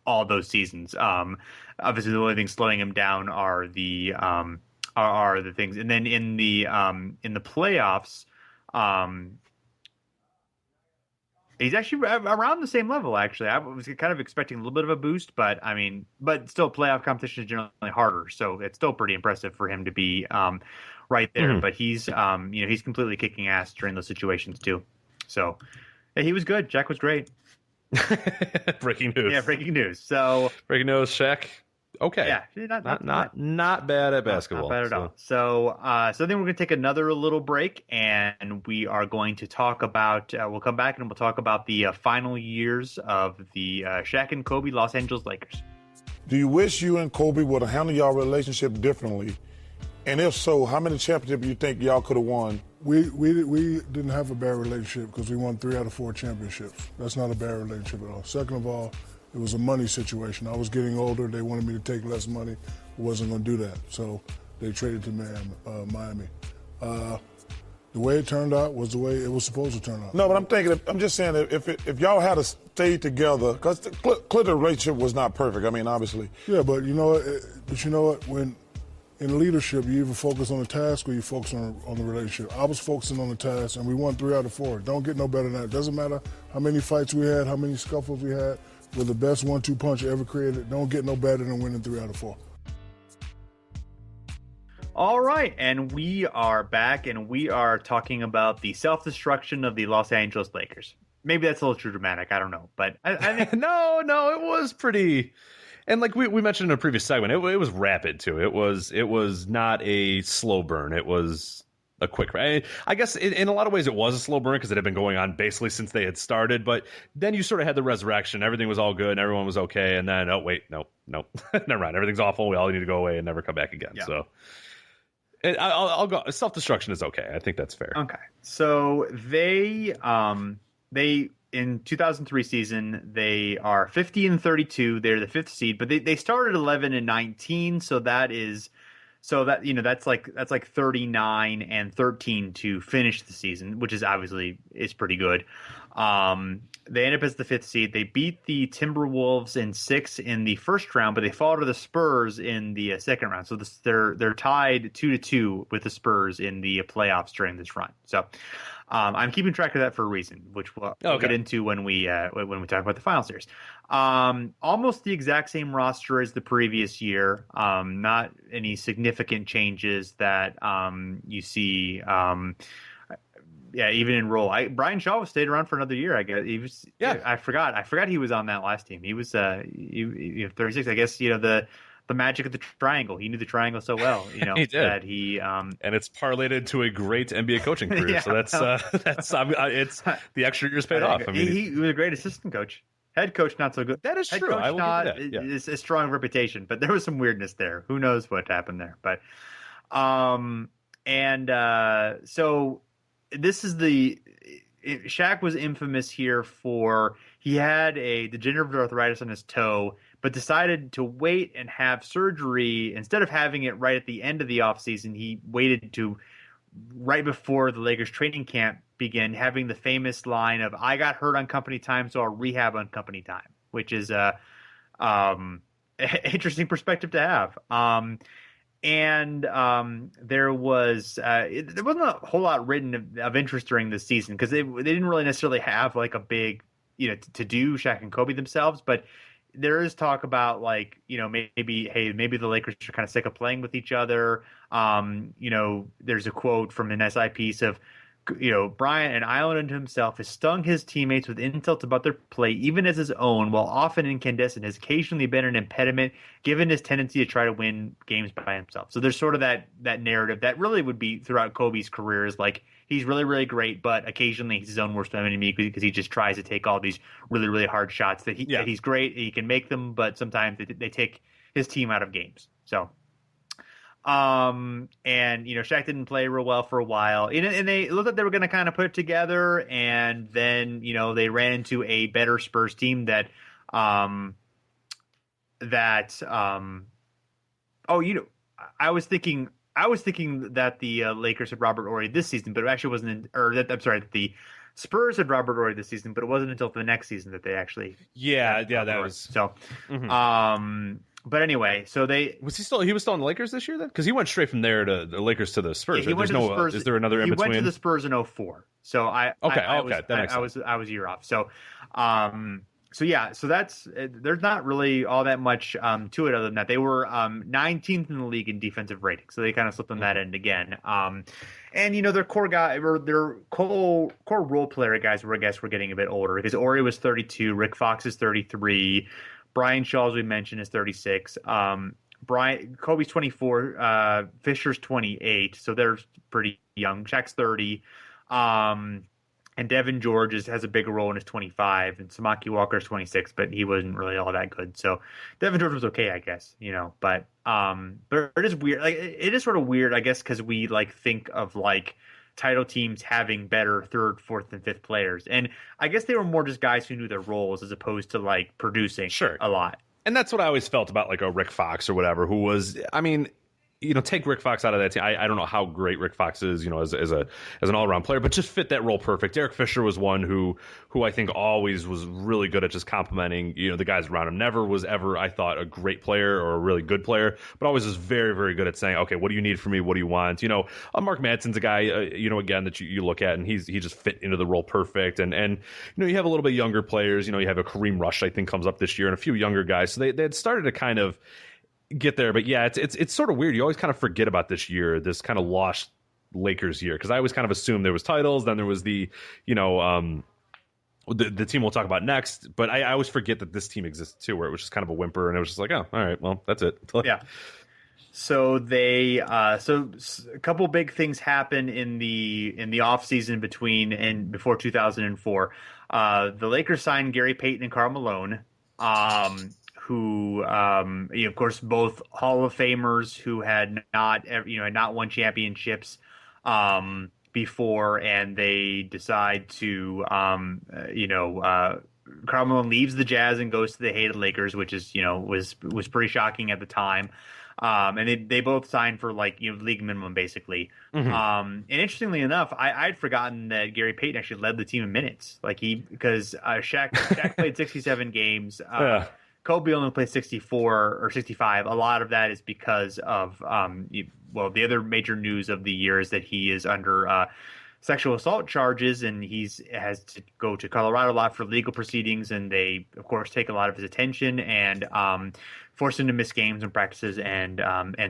All those seasons. Obviously, the only thing slowing him down are the things, and then in the playoffs. He's actually around the same level, actually. I was kind of expecting a little bit of a boost, but still playoff competition is generally harder. So it's still pretty impressive for him to be right there. But he's completely kicking ass during those situations too. So he was good. Shaq was great. Breaking news. Yeah, breaking news. So breaking news, Shaq. Okay. Yeah, not bad at basketball. Not bad at all. So then we're going to take another little break, and we are going to talk about. We'll come back and we'll talk about the final years of the Shaq and Kobe Los Angeles Lakers. Do you wish you and Kobe would have handled y'all relationship differently? And if so, how many championships do you think y'all could have won? We didn't have a bad relationship because we won 3 out of 4 championships. That's not a bad relationship at all. Second of all, it was a money situation. I was getting older. They wanted me to take less money. I wasn't going to do that. So they traded to Miami. The way it turned out was the way it was supposed to turn out. No, but I'm just saying if y'all had to stay together, because the relationship was not perfect. I mean, obviously. Yeah, but you know what? When in leadership, you either focus on the task or you focus on the relationship. I was focusing on the task, and we won 3 out of 4. Don't get no better than that. It doesn't matter how many fights we had, how many scuffles we had. We're the best 1-2 punch ever created. Don't get no better than winning 3 out of 4. All right, and we are back, and we are talking about the self-destruction of the Los Angeles Lakers. Maybe that's a little too dramatic. I don't know, but I think no, it was pretty. And like we mentioned in a previous segment, it was rapid too. It was not a slow burn. It was a quick. I guess in a lot of ways it was a slow burn because it had been going on basically since they had started. But then you sort of had the resurrection. Everything was all good. And everyone was okay. And then no, never mind. Everything's awful. We all need to go away and never come back again. Yeah. So I'll go. Self-destruction is okay. I think that's fair. Okay. So they in 2003 season, they are 50-32. They're the 5th seed, but they started 11-19. So that's like 39-13 to finish the season, which is obviously is pretty good. They end up as the 5th seed. They beat the Timberwolves in 6 in the first round, but they fall to the Spurs in the second round. So they're tied 2-2 with the Spurs in the playoffs during this run. So I'm keeping track of that for a reason, which we'll get into when we talk about the final series. Almost the exact same roster as the previous year. Not any significant changes that you see. Even in role. Brian Shaw stayed around for another year. I guess he was. Yeah, I forgot he was on that last team. He was 36. I guess the magic of the triangle. He knew the triangle so well. He did. That he and it's parlayed into a great NBA coaching career. Yeah, so that's it's the extra years paid off. I mean, he was a great assistant coach. Head coach, not so good. That is true. I will give you that. It's a strong reputation, but there was some weirdness there. Who knows what happened there? But so. This is Shaq was infamous here for he had a degenerative arthritis on his toe, but decided to wait and have surgery instead of having it right at the end of the offseason. He waited to right before the Lakers training camp began, having the famous line of "I got hurt on company time, so I'll rehab on company time," which is a interesting perspective to have. And there wasn't a whole lot written of interest during this season because they didn't really necessarily have like a big, to do Shaq and Kobe themselves. But there is talk about like, maybe the Lakers are kind of sick of playing with each other. There's a quote from an SI piece of, Bryant, an island unto himself, has stung his teammates with insults about their play, even as his own, while often incandescent, has occasionally been an impediment, given his tendency to try to win games by himself. So there's sort of that narrative that really would be throughout Kobe's career is like, he's really, really great, but occasionally he's his own worst enemy because he just tries to take all these really, really hard shots that he's great, he can make them, but sometimes they take his team out of games. So... Shaq didn't play real well for a while, and they looked like they were going to kind of put it together, and then they ran into a better Spurs team that I was thinking that the Lakers had Robert Horry this season, but it actually wasn't. That the Spurs had Robert Horry this season, but it wasn't until the next season that they actually. That was so. Mm-hmm. But anyway, so he was still in the Lakers this year then? Because he went straight from there to the Lakers to the Spurs. Yeah, he went to the Spurs. Is there another in between? He went to the Spurs in 2004. So I was a year off. So that's there's not really all that much to it other than that. They were 19th in the league in defensive rating, so they kind of slipped on that end again. Their core guy or their core role player guys were getting a bit older because Horry was 32, Rick Fox is 33. Brian Shaw, as we mentioned, is 36. Kobe's 24. Fisher's 28. So they're pretty young. Shaq's 30. And Devin George has a bigger role and is 25. And Samaki Walker's 26, but he wasn't really all that good. So Devin George was okay, I guess. But it is weird. Like it is sort of weird, I guess, because we like think of like title teams having better 3rd, 4th, and 5th players. And I guess they were more just guys who knew their roles as opposed to like producing a lot. And that's what I always felt about like a Rick Fox or whatever, who was, take Rick Fox out of that team. I don't know how great Rick Fox is, as an all-around player, but just fit that role perfect. Derek Fisher was one who I think always was really good at just complimenting, the guys around him. Never was ever, I thought, a great player or a really good player, but always was very, very good at saying, okay, what do you need from me? What do you want? Mark Madsen's a guy, again, that you look at, and he just fit into the role perfect. And you have a little bit younger players. You have a Kareem Rush, I think, comes up this year, and a few younger guys. So they had started to kind of get there. But yeah, it's sort of weird. You always kind of forget about this year, this kind of lost Lakers year, because I always kind of assumed there was titles, then there was the the team we'll talk about next, but I always forget that this team existed too, where it was just kind of a whimper, and it was just like, oh, all right, well, that's it. Yeah. So they so a couple big things happen in the off season between and before 2004. The Lakers signed Gary Payton and Karl Malone, who of course both Hall of Famers who had not won championships before, and they decide to Karl Malone leaves the Jazz and goes to the hated Lakers, which is was pretty shocking at the time. And they both signed for league minimum basically. Mm-hmm. And interestingly enough, I'd forgotten that Gary Payton actually led the team in minutes. Because Shaq played 67 games. Kobe only played 64 or 65. A lot of that is because of the other major news of the year is that he is under sexual assault charges, and has to go to Colorado a lot for legal proceedings, and they of course take a lot of his attention and force him to miss games and practices and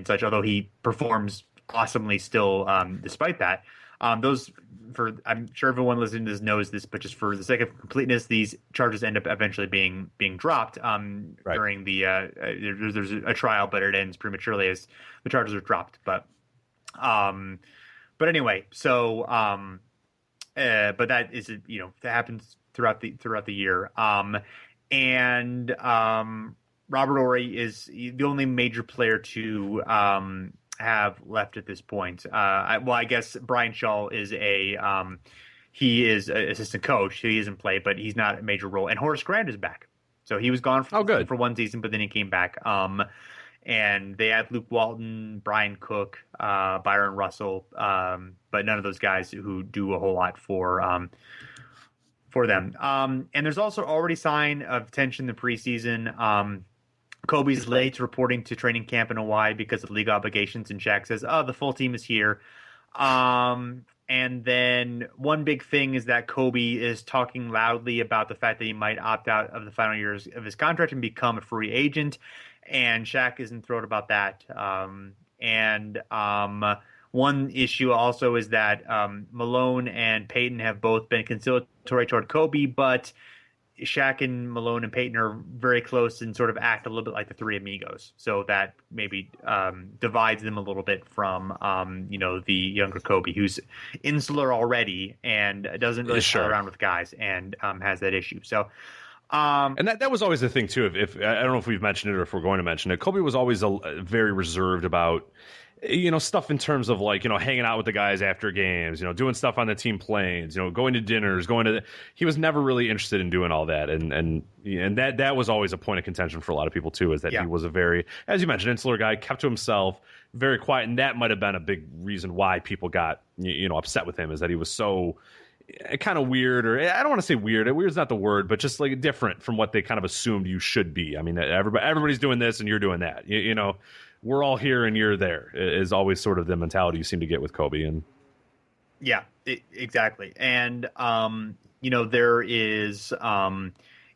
such, although he performs awesomely still despite that. I'm sure everyone listening to this knows this, but just for the sake of completeness, these charges end up eventually being dropped during the there's a trial, but it ends prematurely as the charges are dropped. But anyway, so but that is that happens throughout the year. Robert Horry is the only major player to have left at this point. I guess Brian Shaw is he is an assistant coach. He is in play, but he's not a major role. And Horace Grant is back. So he was gone for one season, but then he came back. And they had Luke Walton, Brian Cook, Byron Russell, but none of those guys who do a whole lot for them. And there's also already sign of tension in the preseason. Kobe's late reporting to training camp in Hawaii because of league obligations, and Shaq says, the full team is here. And then one big thing is that Kobe is talking loudly about the fact that he might opt out of the final years of his contract and become a free agent, and Shaq isn't thrilled about that. One issue also is that Malone and Payton have both been conciliatory toward Kobe, but Shaq and Malone and Payton are very close and sort of act a little bit like the three amigos. So that maybe divides them a little bit from, the younger Kobe, who's insular already and doesn't really play around with guys and has that issue. So, and that was always the thing too. If I don't know if we've mentioned it or if we're going to mention it, Kobe was always very reserved about stuff in terms of hanging out with the guys after games, doing stuff on the team planes, going to dinners, he was never really interested in doing all that. And that was always a point of contention for a lot of people too, is that he was a very, as you mentioned, insular guy, kept to himself, very quiet. And that might've been a big reason why people got, upset with him, is that he was so kind of weird, or I don't want to say weird. Weird's not the word, but just different from what they kind of assumed you should be. I mean, everybody's doing this and you're doing that, we're all here and you're there is always sort of the mentality you seem to get with Kobe. And exactly. And, there is,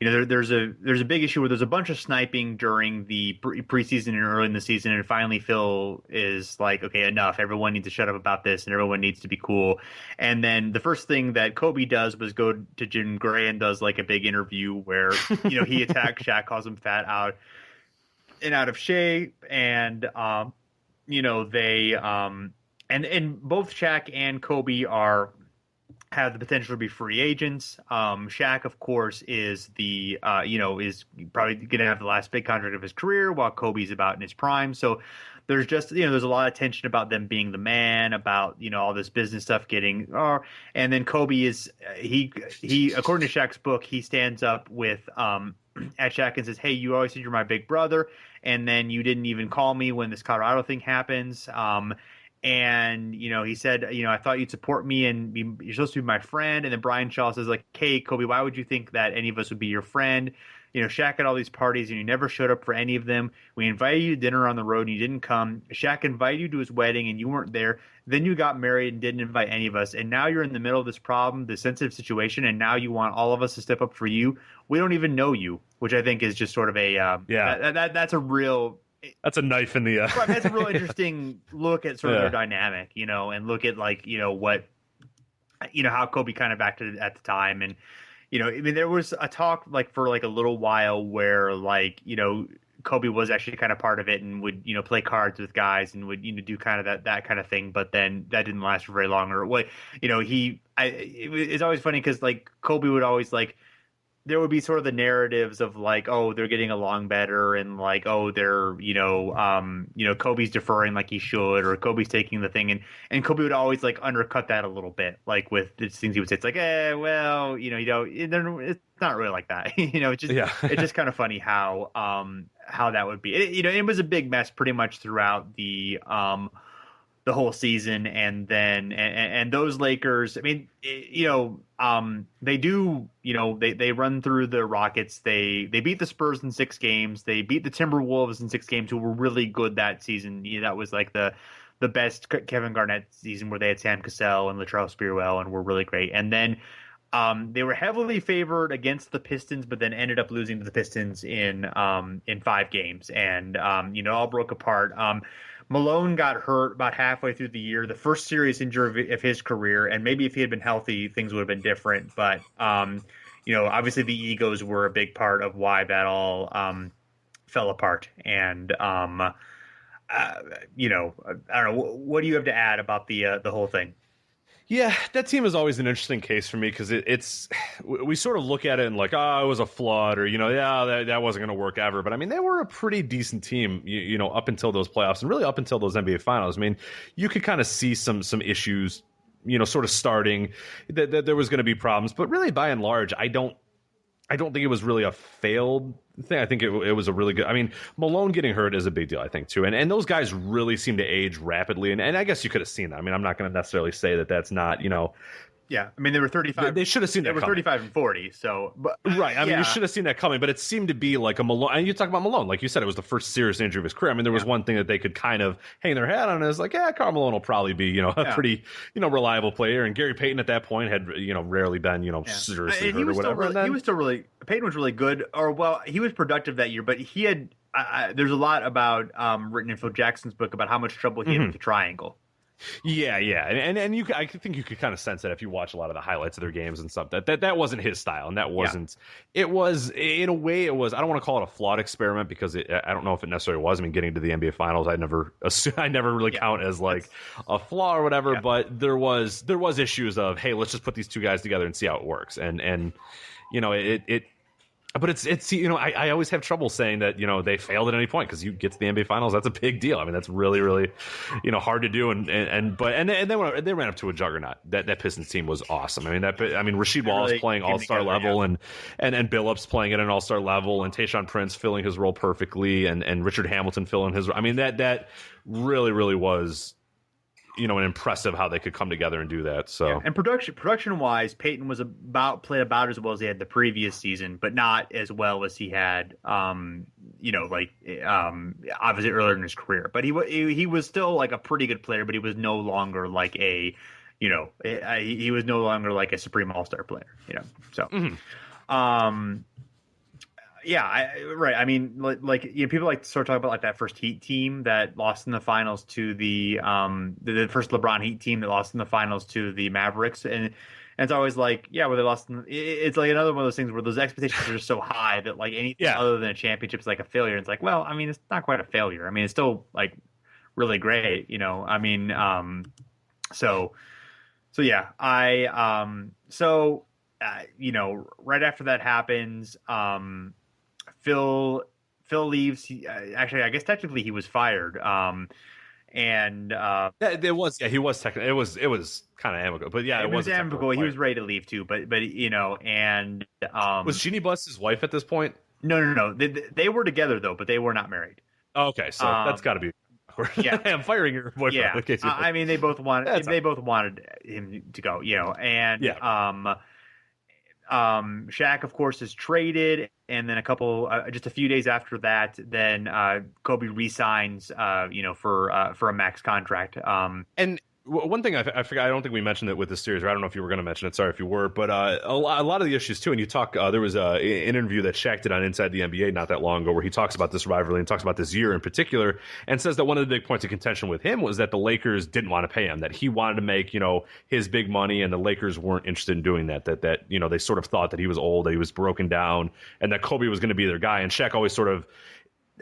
there's a big issue where there's a bunch of sniping during the preseason and early in the season. And finally Phil is like, okay, enough. Everyone needs to shut up about this and everyone needs to be cool. And then the first thing that Kobe does was go to Jim Gray and does a big interview where, he attacks Shaq, calls him fat, out of shape, and they and both Shaq and Kobe have the potential to be free agents. Shaq, of course, is is probably going to have the last big contract of his career, while Kobe's about in his prime. So there's just there's a lot of tension about them being the man, about all this business stuff getting and then Kobe is he according to Shaq's book, he stands up with at Shaq and says, hey, you always said you're my big brother. and then you didn't even call me when this Colorado thing happens. And, he said, I thought you'd support me and you're supposed to be my friend. And then Brian Shaw says, like, hey, Kobe, why would you think that any of us would be your friend? Shaq had all these parties and you never showed up for any of them. We invited you to dinner on the road and you didn't come. Shaq invited you to his wedding and you weren't there. Then you got married and didn't invite any of us. And now you're in the middle of this problem, this sensitive situation, and now you want all of us to step up for you. We don't even know you, which I think is just sort of a that's a real... That's a knife in the... Right, that's a real interesting look at sort of their dynamic, and look at like, what, how Kobe kind of acted at the time. And, there was a talk like for like a little while where like, Kobe was actually kind of part of it and would, play cards with guys and would, do kind of that kind of thing. But then that didn't last for very long. Or what, it's always funny because like Kobe would always like, there would be sort of the narratives of like, oh, they're getting along better, and like, oh, they're, Kobe's deferring like he should, or Kobe's taking the thing, and Kobe would always like undercut that a little bit, like with the things he would say. It's like, well, it's not really like that, It's just kind of funny how that would be. It was a big mess pretty much throughout the whole season, and then and those Lakers, I mean, they do, they run through the Rockets, they beat the Spurs in 6 games, they beat the Timberwolves in 6 games, who were really good that season. That was like the best Kevin Garnett season, where they had Sam Cassell and Latrell Sprewell and were really great. And then they were heavily favored against the Pistons, but then ended up losing to the Pistons in 5 games, and all broke apart. Malone got hurt about halfway through the year, the first serious injury of his career, and maybe if he had been healthy, things would have been different. But, obviously the egos were a big part of why that all fell apart. And, I don't know, what do you have to add about the whole thing? Yeah, that team is always an interesting case for me because we sort of look at it and like, it was a flawed, or, that wasn't going to work ever. But I mean, they were a pretty decent team, up until those playoffs and really up until those NBA finals. I mean, you could kind of see some issues, sort of starting that there was going to be problems. But really, by and large, I don't think it was really a failed thing. I think it was a really good... I mean, Malone getting hurt is a big deal, I think, too. And those guys really seem to age rapidly. And I guess you could have seen that. I mean, I'm not going to necessarily say that that's not, Yeah, I mean, they were 35. They should have seen that coming. They were 35 and 40, so... But, right, I mean, you should have seen that coming, but it seemed to be like a Malone... And you talk about Malone, like you said, it was the first serious injury of his career. I mean, there was one thing that they could kind of hang their hat on, and it was like, Karl Malone will probably be, a pretty, reliable player. And Gary Payton at that point had, rarely been, seriously hurt or whatever. He was still really... Payton was really good, he was productive that year, but he had... there's a lot about written in Phil Jackson's book about how much trouble he had with the triangle. Yeah, and I think you could kind of sense that if you watch a lot of the highlights of their games and stuff. That wasn't his style, and that wasn't. Yeah. It was, in a way, it was. I don't want to call it a flawed experiment because I don't know if it necessarily was. I mean, getting to the NBA Finals, I never really count as like a flaw or whatever. Yeah. But there was issues of, hey, let's just put these two guys together and see how it works, and it. But it's I always have trouble saying that they failed at any point, because you get to the NBA Finals, that's a big deal. I mean, that's really, really hard to do, and they ran up to a juggernaut. That Pistons team was awesome. I mean Rasheed Wallace playing all-star level, and Billups playing at an all-star level, and Tayshaun Prince filling his role perfectly, and Richard Hamilton filling his. I mean that really, really was. An impressive how they could come together and do that. So and production wise, Payton was played about as well as he had the previous season, but not as well as he had, obviously earlier in his career. But he was still like a pretty good player, but he was no longer like he was no longer like a supreme all-star player. So. Mm-hmm. Right. I mean, people like to sort of talk about like that first Heat team that lost in the finals to the first LeBron Heat team that lost in the finals to the Mavericks, and it's always like, where they lost. It's like another one of those things where those expectations are just so high that like anything other than a championship is like a failure. And it's like, well, I mean, it's not quite a failure. I mean, it's still like really great. I mean, right after that happens, Phil leaves. Actually, I guess technically he was fired. It was he was technically it was kind of amicable, but it was amicable. He was ready to leave too, but was Jeannie Buss his wife at this point? No. They were together though, but they were not married. Okay, so that's got to be. Yeah, I'm firing your boyfriend. Yeah, in case I mean they both wanted him to go, and Shaq of course is traded, and then just a few days after that, then Kobe re-signs, for a max contract. And one thing I forgot, I don't think we mentioned it with this series, or I don't know if you were going to mention it. Sorry if you were, but a lot of the issues too. And you talk, there was an interview that Shaq did on Inside the NBA not that long ago, where he talks about this rivalry and talks about this year in particular, and says that one of the big points of contention with him was that the Lakers didn't want to pay him, that he wanted to make his big money, and the Lakers weren't interested in doing that. That they sort of thought that he was old, that he was broken down, and that Kobe was going to be their guy. And Shaq always sort of.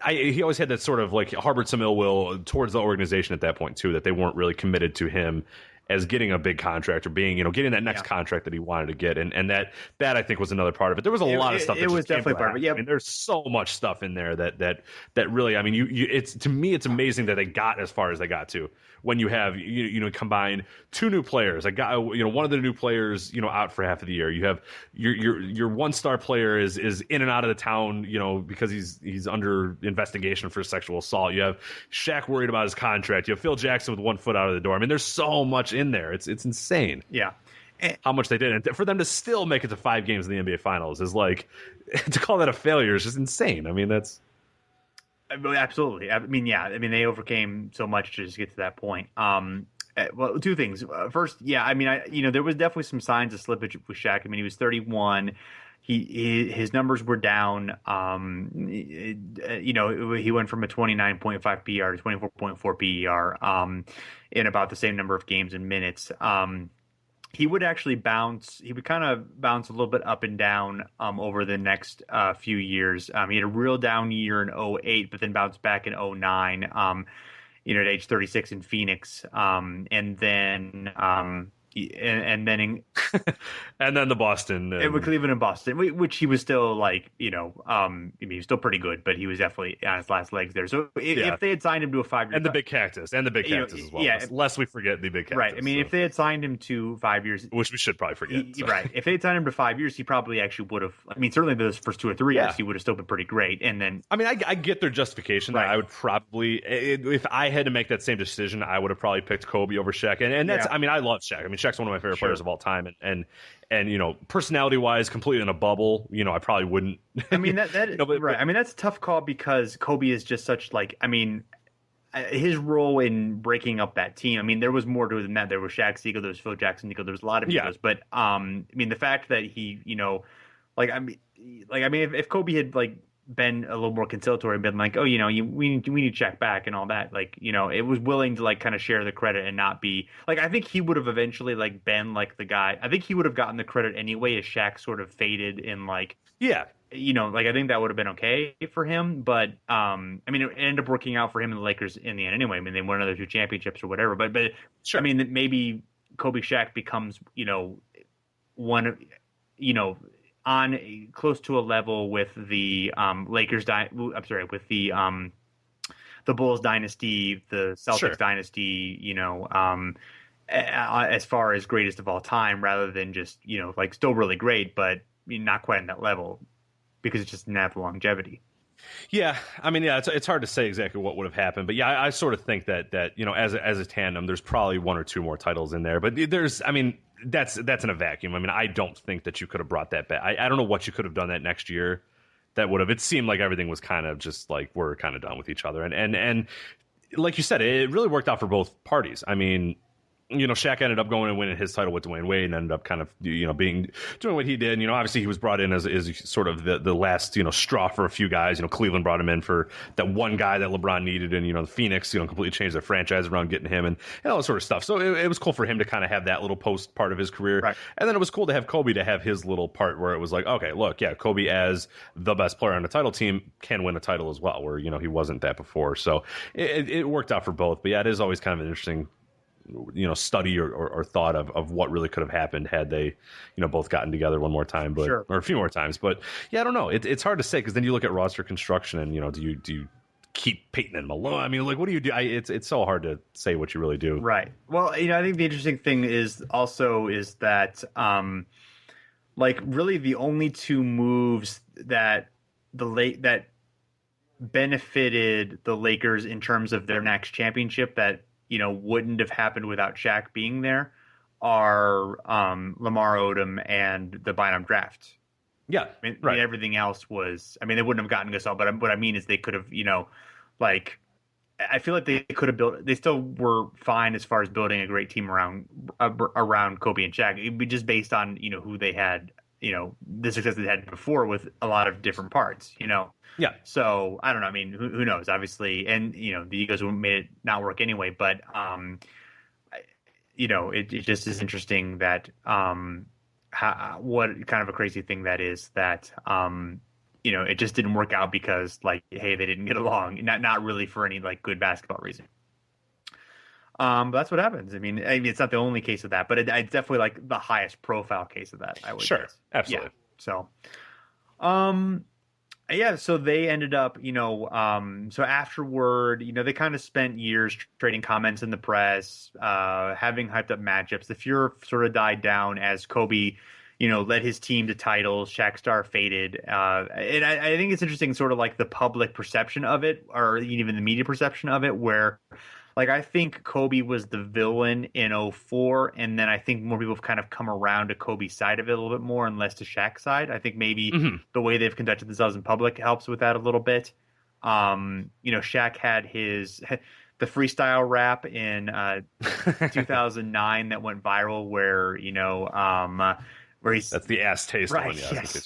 He always had that sort of harbored some ill will towards the organization at that point too, that they weren't really committed to him as getting a big contract or being, getting that next contract that he wanted to get. And that I think was another part of it. There was a lot of stuff. It was definitely part of it. Yeah. I mean, there's so much stuff in there that really, I mean, to me, it's amazing that they got as far as they got to when you have, combine two new players. I got, one of the new players, out for half of the year. You have your one-star player is in and out of the town, because he's under investigation for sexual assault. You have Shaq worried about his contract. You have Phil Jackson with 1 foot out of the door. I mean, there's so much in there. It's insane. Yeah. How much they did. And for them to still make it to 5 games in the NBA Finals is to call that a failure is just insane. I mean, that's. Absolutely. I mean, yeah. I mean, they overcame so much to just get to that point. Well, two things. First, yeah. I mean, there was definitely some signs of slippage with Shaq. I mean, he was 31. His numbers were down. He went from a 29.5 PER to 24.4 PER in about the same number of games and minutes. He would actually bounce. He would kind of bounce a little bit up and down over the next few years. He had a real down year in 2008, but then bounced back in 2009. At age 36 in Phoenix, and then and then the Boston, with Cleveland and Boston, which he was still he was still pretty good, but he was definitely on his last legs there. So if they had signed him to a 5-year, and the big cactus as well, lest we forget the big cactus, right? I mean, if they had signed him to 5 years, which we should probably forget, right? If they had signed him to 5 years, he probably actually would have. I mean, certainly those first 2 or 3 years, he would have still been pretty great. And then, I mean, I get their justification. Right. I would probably, if I had to make that same decision, I would have probably picked Kobe over Shaq. And that's, I mean, I love Shaq. I mean, Shaq's one of my favorite players of all time, and personality wise, completely in a bubble. I probably wouldn't. I mean that right. I mean that's a tough call because Kobe is just such his role in breaking up that team. I mean, there was more to it than that. There was Shaq's ego, there was Phil Jackson's ego, there was a lot of egos. But I mean, the fact that he, if Kobe had been a little more conciliatory and been we need Shaq back and all that, it was willing to kind of share the credit and not be I think he would have eventually been the guy. I think he would have gotten the credit anyway as Shaq sort of faded in I think that would have been okay for him, but I mean it ended up working out for him and the Lakers in the end anyway. I mean they won another 2 championships or whatever, but sure. I mean maybe Kobe Shaq becomes one of on close to a level with the Lakers. With the Bulls dynasty, the Celtics dynasty. As far as greatest of all time, rather than just still really great, but not quite on that level because it just didn't have the longevity. Yeah, I mean, it's hard to say exactly what would have happened, but yeah, I sort of think that as a tandem, there's probably 1 or 2 more titles in there, but that's in a vacuum. I mean, I don't think that you could have brought that back. I don't know what you could have done that next year that would have. It seemed like everything was kind of just we're kind of done with each other, and like you said, it really worked out for both parties. I mean, Shaq ended up going and winning his title with Dwayne Wade and ended up kind of, doing what he did. Obviously he was brought in as sort of the last, straw for a few guys. Cleveland brought him in for that one guy that LeBron needed, and, the Phoenix, completely changed their franchise around getting him and all that sort of stuff. So it was cool for him to kind of have that little post part of his career. Right. And then it was cool to have Kobe to have his little part where it was okay, look, yeah, Kobe as the best player on the title team can win a title as well, where, he wasn't that before. So it worked out for both. But yeah, it is always kind of an interesting study or thought of what really could have happened had they both gotten together one more time, but or a few more times. But yeah, I don't know, it's hard to say because then you look at roster construction and do you keep Payton and Malone? I mean, what do you do? It's so hard to say what you really do. Right. Well, I think the interesting thing is that really the only 2 moves that benefited the Lakers in terms of their next championship that, wouldn't have happened without Shaq being there are Lamar Odom and the Bynum draft. Yeah, I mean, everything else was. I mean, they wouldn't have gotten Gasol, but what I mean is they could have. I feel like they could have built. They still were fine as far as building a great team around Kobe and Shaq. It'd be just based on who they had. The success they had before with a lot of different parts. Yeah. So I don't know. I mean, who knows? Obviously, and the Eagles made it not work anyway. But it just is interesting that what kind of a crazy thing that is that it just didn't work out because hey, they didn't get along. Not really for any good basketball reason. But that's what happens. I mean, it's not the only case of that, but it's definitely the highest profile case of that. I would guess. Absolutely. Yeah. So, so they ended up, so afterward, they kind of spent years trading comments in the press, having hyped up matchups. The furor sort of died down as Kobe, led his team to titles. Shaq star faded. And I think it's interesting, sort of the public perception of it, or even the media perception of it, where I think Kobe was the villain in 2004, and then I think more people have kind of come around to Kobe's side of it a little bit more and less to Shaq's side. I think maybe the way they've conducted themselves in public helps with that a little bit. Shaq had the freestyle rap in 2009 that went viral where, where he's that's the ass taste right, one. Yes.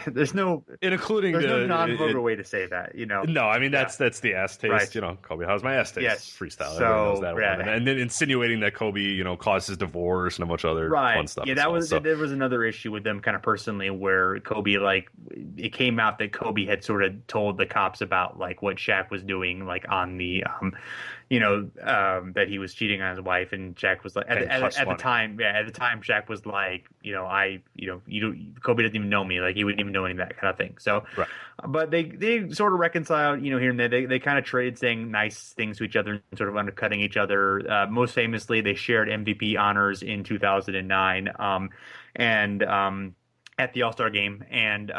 There's no non-vulgar way to say that. No, I mean that's the ass taste. Right. Kobe, how's my ass taste? Yes. Freestyle. So, everyone knows that one. And then insinuating that Kobe, caused his divorce and a bunch of other fun stuff. Yeah, there was another issue with them kind of personally where Kobe it came out that Kobe had sort of told the cops about what Shaq was doing on the that he was cheating on his wife, and Shaq was at the time Shaq was Kobe doesn't even know me, he wouldn't even know any of that kind of thing. So, but they sort of reconciled, here and there. They kind of traded saying nice things to each other and sort of undercutting each other. Most famously, they shared MVP honors in 2009, at the All-Star game, and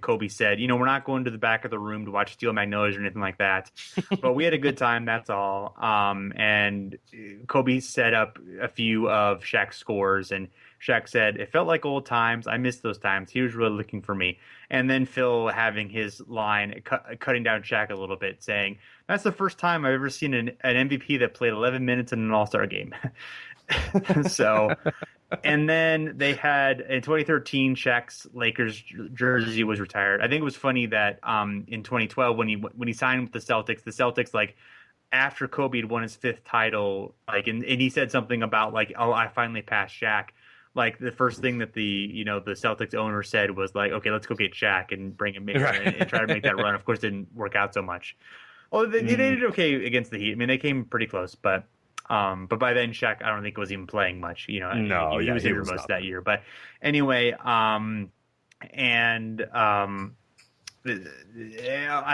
Kobe said, we're not going to the back of the room to watch Steel Magnolias or anything like that, but we had a good time, that's all. And Kobe set up a few of Shaq's scores, and Shaq said, it felt like old times. I missed those times. He was really looking for me. And then Phil having his line, cutting down Shaq a little bit, saying, that's the first time I've ever seen an MVP that played 11 minutes in an All-Star game. So... And then they had in 2013, Shaq's Lakers jersey was retired. I think it was funny that in 2012 when he signed with the Celtics after Kobe had won his 5th title, and he said something about oh, I finally passed Shaq. The first thing that the Celtics owner said was okay, let's go get Shaq and bring him in and try to make that run. Of course, it didn't work out so much. Oh, they did okay against the Heat. I mean, they came pretty close, but by then Shaq, I don't think was even playing much. He was injured most of that year. But anyway, I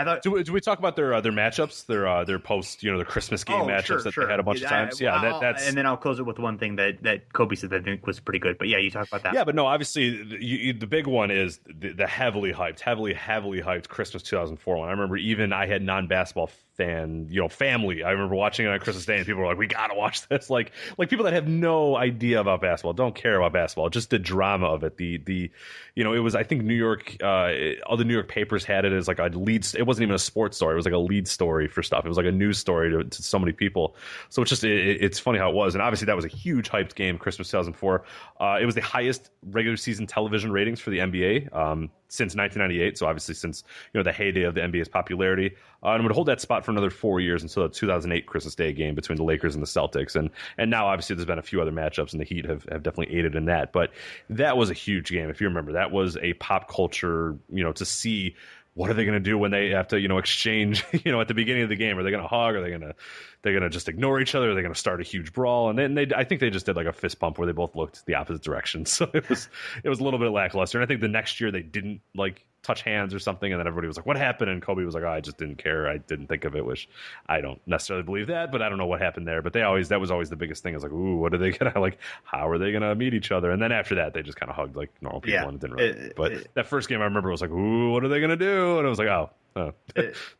thought. Do we talk about their matchups, their post, their Christmas game matchups that they had a bunch of times? That's and then I'll close it with one thing that Kobe said that I think was pretty good. But yeah, you talk about that. Yeah, but no, obviously the big one is the heavily hyped Christmas 2004 one. I remember even I had non-basketball family. I remember watching it on Christmas Day, and people were like, "We gotta watch this!" Like people that have no idea about basketball, don't care about basketball, just the drama of it. It was, I think, New York. All the New York papers had it as a lead. It wasn't even a sports story. It was a lead story for stuff. It was a news story to so many people. So it's just it's funny how it was. And obviously that was a huge hyped game, Christmas 2004. It was the highest regular season television ratings for the NBA since 1998. So obviously since the heyday of the NBA's popularity, and would hold that spot for another 4 years until the 2008 Christmas Day game between the Lakers and the Celtics. And now obviously there's been a few other matchups, and the Heat have definitely aided in that. But that was a huge game, if you remember. That was a pop culture, to see what are they going to do when they have to, exchange, at the beginning of the game. Are they going to hug? Are they going to just ignore each other? Are they going to start a huge brawl? And then I think they just did a fist bump where they both looked the opposite direction. So it was a little bit lackluster. And I think the next year they didn't touch hands or something, and then everybody was like, what happened? And Kobe was like, oh, I just didn't care. I didn't think of it, which I don't necessarily believe that, but I don't know what happened there. But that was always the biggest thing. I was like, ooh, what are they going to, like, how are they going to meet each other? And then after that, they just kind of hugged like normal people, and it didn't really. But that first game I remember was like, ooh, what are they going to do? And I was like, oh.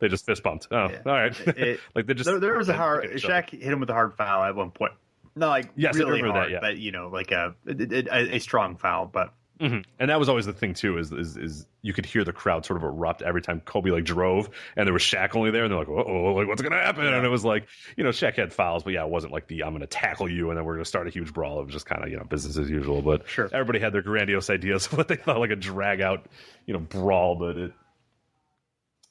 They just fist bumped. Oh, all right. Like they just. There was a hard. Shaq hit him with a hard foul at one point. Not like really hard, but like a strong foul. But and that was always the thing too. Is you could hear the crowd sort of erupt every time Kobe like drove, and there was Shaq only there, and they're like, oh, like what's gonna happen? And it was like, Shaq had fouls, but it wasn't like I'm gonna tackle you and then we're gonna start a huge brawl. It was just kind of business as usual. But everybody had their grandiose ideas of what they thought like a drag out brawl, but it.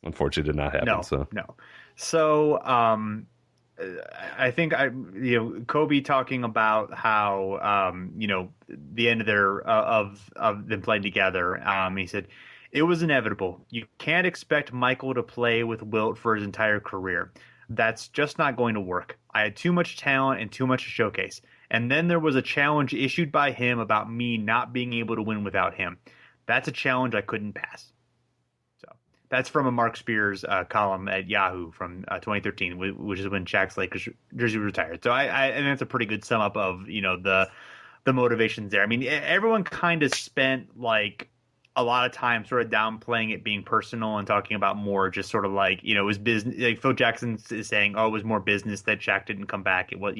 Unfortunately, did not happen. No. So, I think Kobe talking about how the end of their of them playing together. He said it was inevitable. You can't expect Michael to play with Wilt for his entire career. That's just not going to work. I had too much talent and too much to showcase. And then there was a challenge issued by him about me not being able to win without him. That's a challenge I couldn't pass. That's from a Mark Spears column at Yahoo from 2013, which is when Shaq's Lakers jersey was retired. So and that's a pretty good sum up of the motivations there. I mean, everyone kind of spent like a lot of time sort of downplaying it being personal and talking about more just sort of like it was business. Like Phil Jackson is saying, oh, it was more business that Shaq didn't come back. It was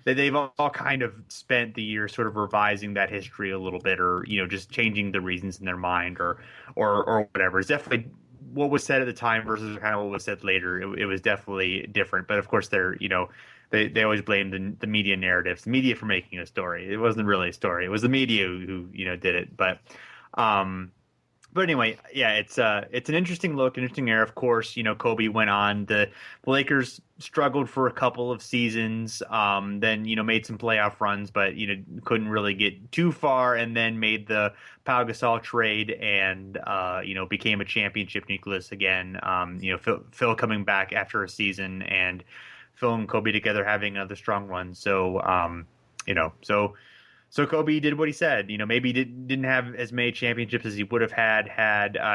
that they've all kind of spent the year sort of revising that history a little bit, or just changing the reasons in their mind or whatever. It's definitely what was said at the time versus kind of what was said later. It was definitely different. But of course, they always blame the media narratives, the media for making a story. It wasn't really a story. It was the media who did it. But anyway, yeah, it's an interesting look, interesting era. Of course, Kobe went on. The Lakers struggled for a couple of seasons, then made some playoff runs, but couldn't really get too far, and then made the Pau Gasol trade and became a championship nucleus again. Phil coming back after a season, and Phil and Kobe together having another strong run. So Kobe did what he said. Maybe didn't have as many championships as he would have had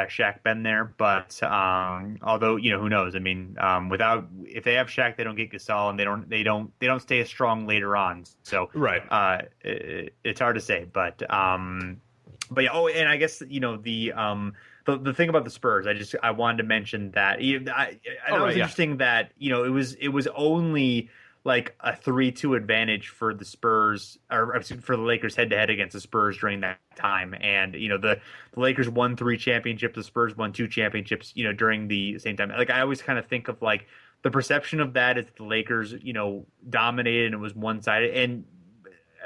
Shaq been there. But although who knows? I mean, if they have Shaq, they don't get Gasol, and they don't stay as strong later on. So right, it's hard to say. But yeah. Oh, and I guess the thing about the Spurs, I wanted to mention that. I thought it was interesting that it was only like a 3-2 advantage for the Spurs, or for the Lakers head-to-head against the Spurs during that time. And, the Lakers won 3 championships, the Spurs won 2 championships, during the same time. Like, I always kind of think of, like, the perception of that is the Lakers, dominated and it was one-sided. And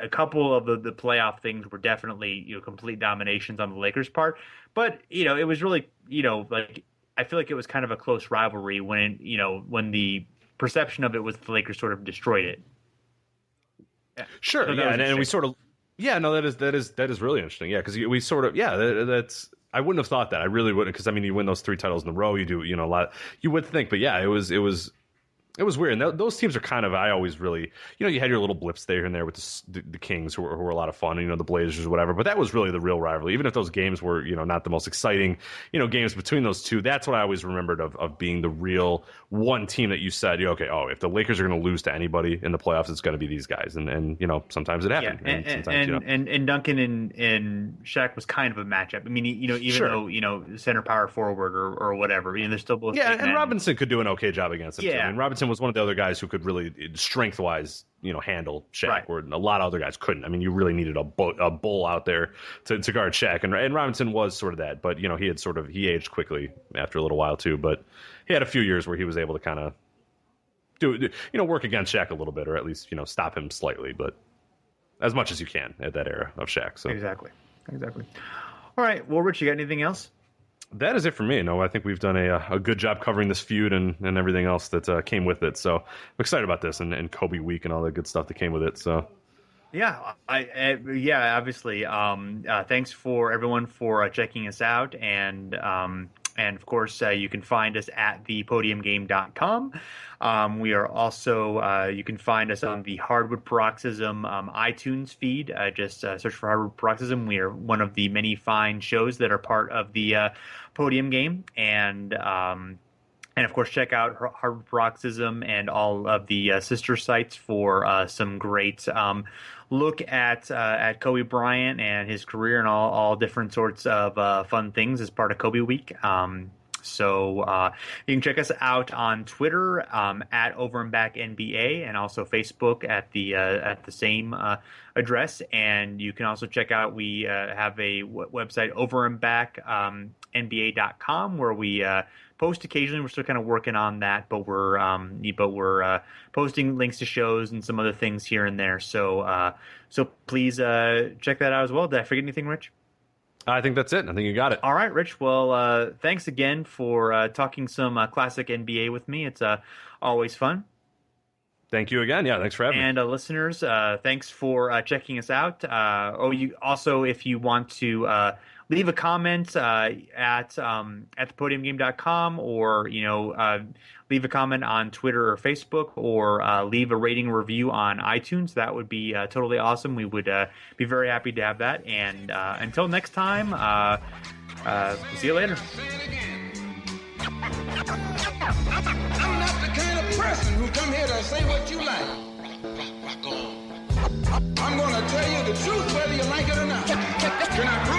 a couple of the playoff things were definitely, complete dominations on the Lakers' part. But, it was really, like, I feel like it was kind of a close rivalry when the perception of it was the Lakers sort of destroyed it. Yeah. Sure, so and we sort of, that is really interesting, because we sort of, that's, I wouldn't have thought that, I really wouldn't, because I mean, you win those 3 titles in a row, you do, a lot, you would think, but yeah, it was weird. And those teams are kind of, I always really, you had your little blips there and there with the Kings who were a lot of fun, the Blazers or whatever, but that was really the real rivalry. Even if those games were, not the most exciting, games between those two, that's what I always remembered of being the real one team that you said, if the Lakers are going to lose to anybody in the playoffs, it's going to be these guys. And sometimes it happened. Yeah, and Duncan and Shaq was kind of a matchup. I mean, even though, center power forward or whatever, they're still both. Yeah, and Robinson could do an okay job against him. Yeah. I mean, Robinson was one of the other guys who could really, strength-wise, handle Shaq, where a lot of other guys couldn't. I mean, you really needed a bull out there to guard Shaq, and Robinson was sort of that. But he aged quickly after a little while too. But he had a few years where he was able to kind of work against Shaq a little bit, or at least stop him slightly, but as much as you can at that era of Shaq. So exactly. All right, well, Rich, you got anything else? That is it for me. No, I think we've done a good job covering this feud and everything else that came with it. So I'm excited about this and Kobe week and all the good stuff that came with it. So yeah, obviously. Thanks for everyone for checking us out, and And of course, you can find us at thepodiumgame.com. We are also, you can find us on the Hardwood Paroxysm iTunes feed. Just search for Hardwood Paroxysm. We are one of the many fine shows that are part of the Podium Game. And of course, check out Hardwood Paroxysm and all of the sister sites for some great look at Kobe Bryant and his career and all different sorts of fun things as part of Kobe Week. So you can check us out on Twitter at Over and Back NBA, and also Facebook at the same address. And you can also check out, we have a website, overandback.nba.com, where we post occasionally. We're still kind of working on that, but we're posting links to shows and some other things here and there. So please check that out as well. Did I forget anything, Rich? I think that's it. I think you got it. All right, Rich. Well, thanks again for talking some classic NBA with me. It's always fun. Thank you again. Yeah, thanks for having me. And listeners, thanks for checking us out. You also, if you want to leave a comment at thepodiumgame.com, or leave a comment on Twitter or Facebook, or leave a rating review on iTunes, that would be totally awesome. We would be very happy to have that. And until next time, see you later. I'm not the kind of person who come here to say what you like. I'm going to tell you the truth whether you like it or not. Can I prove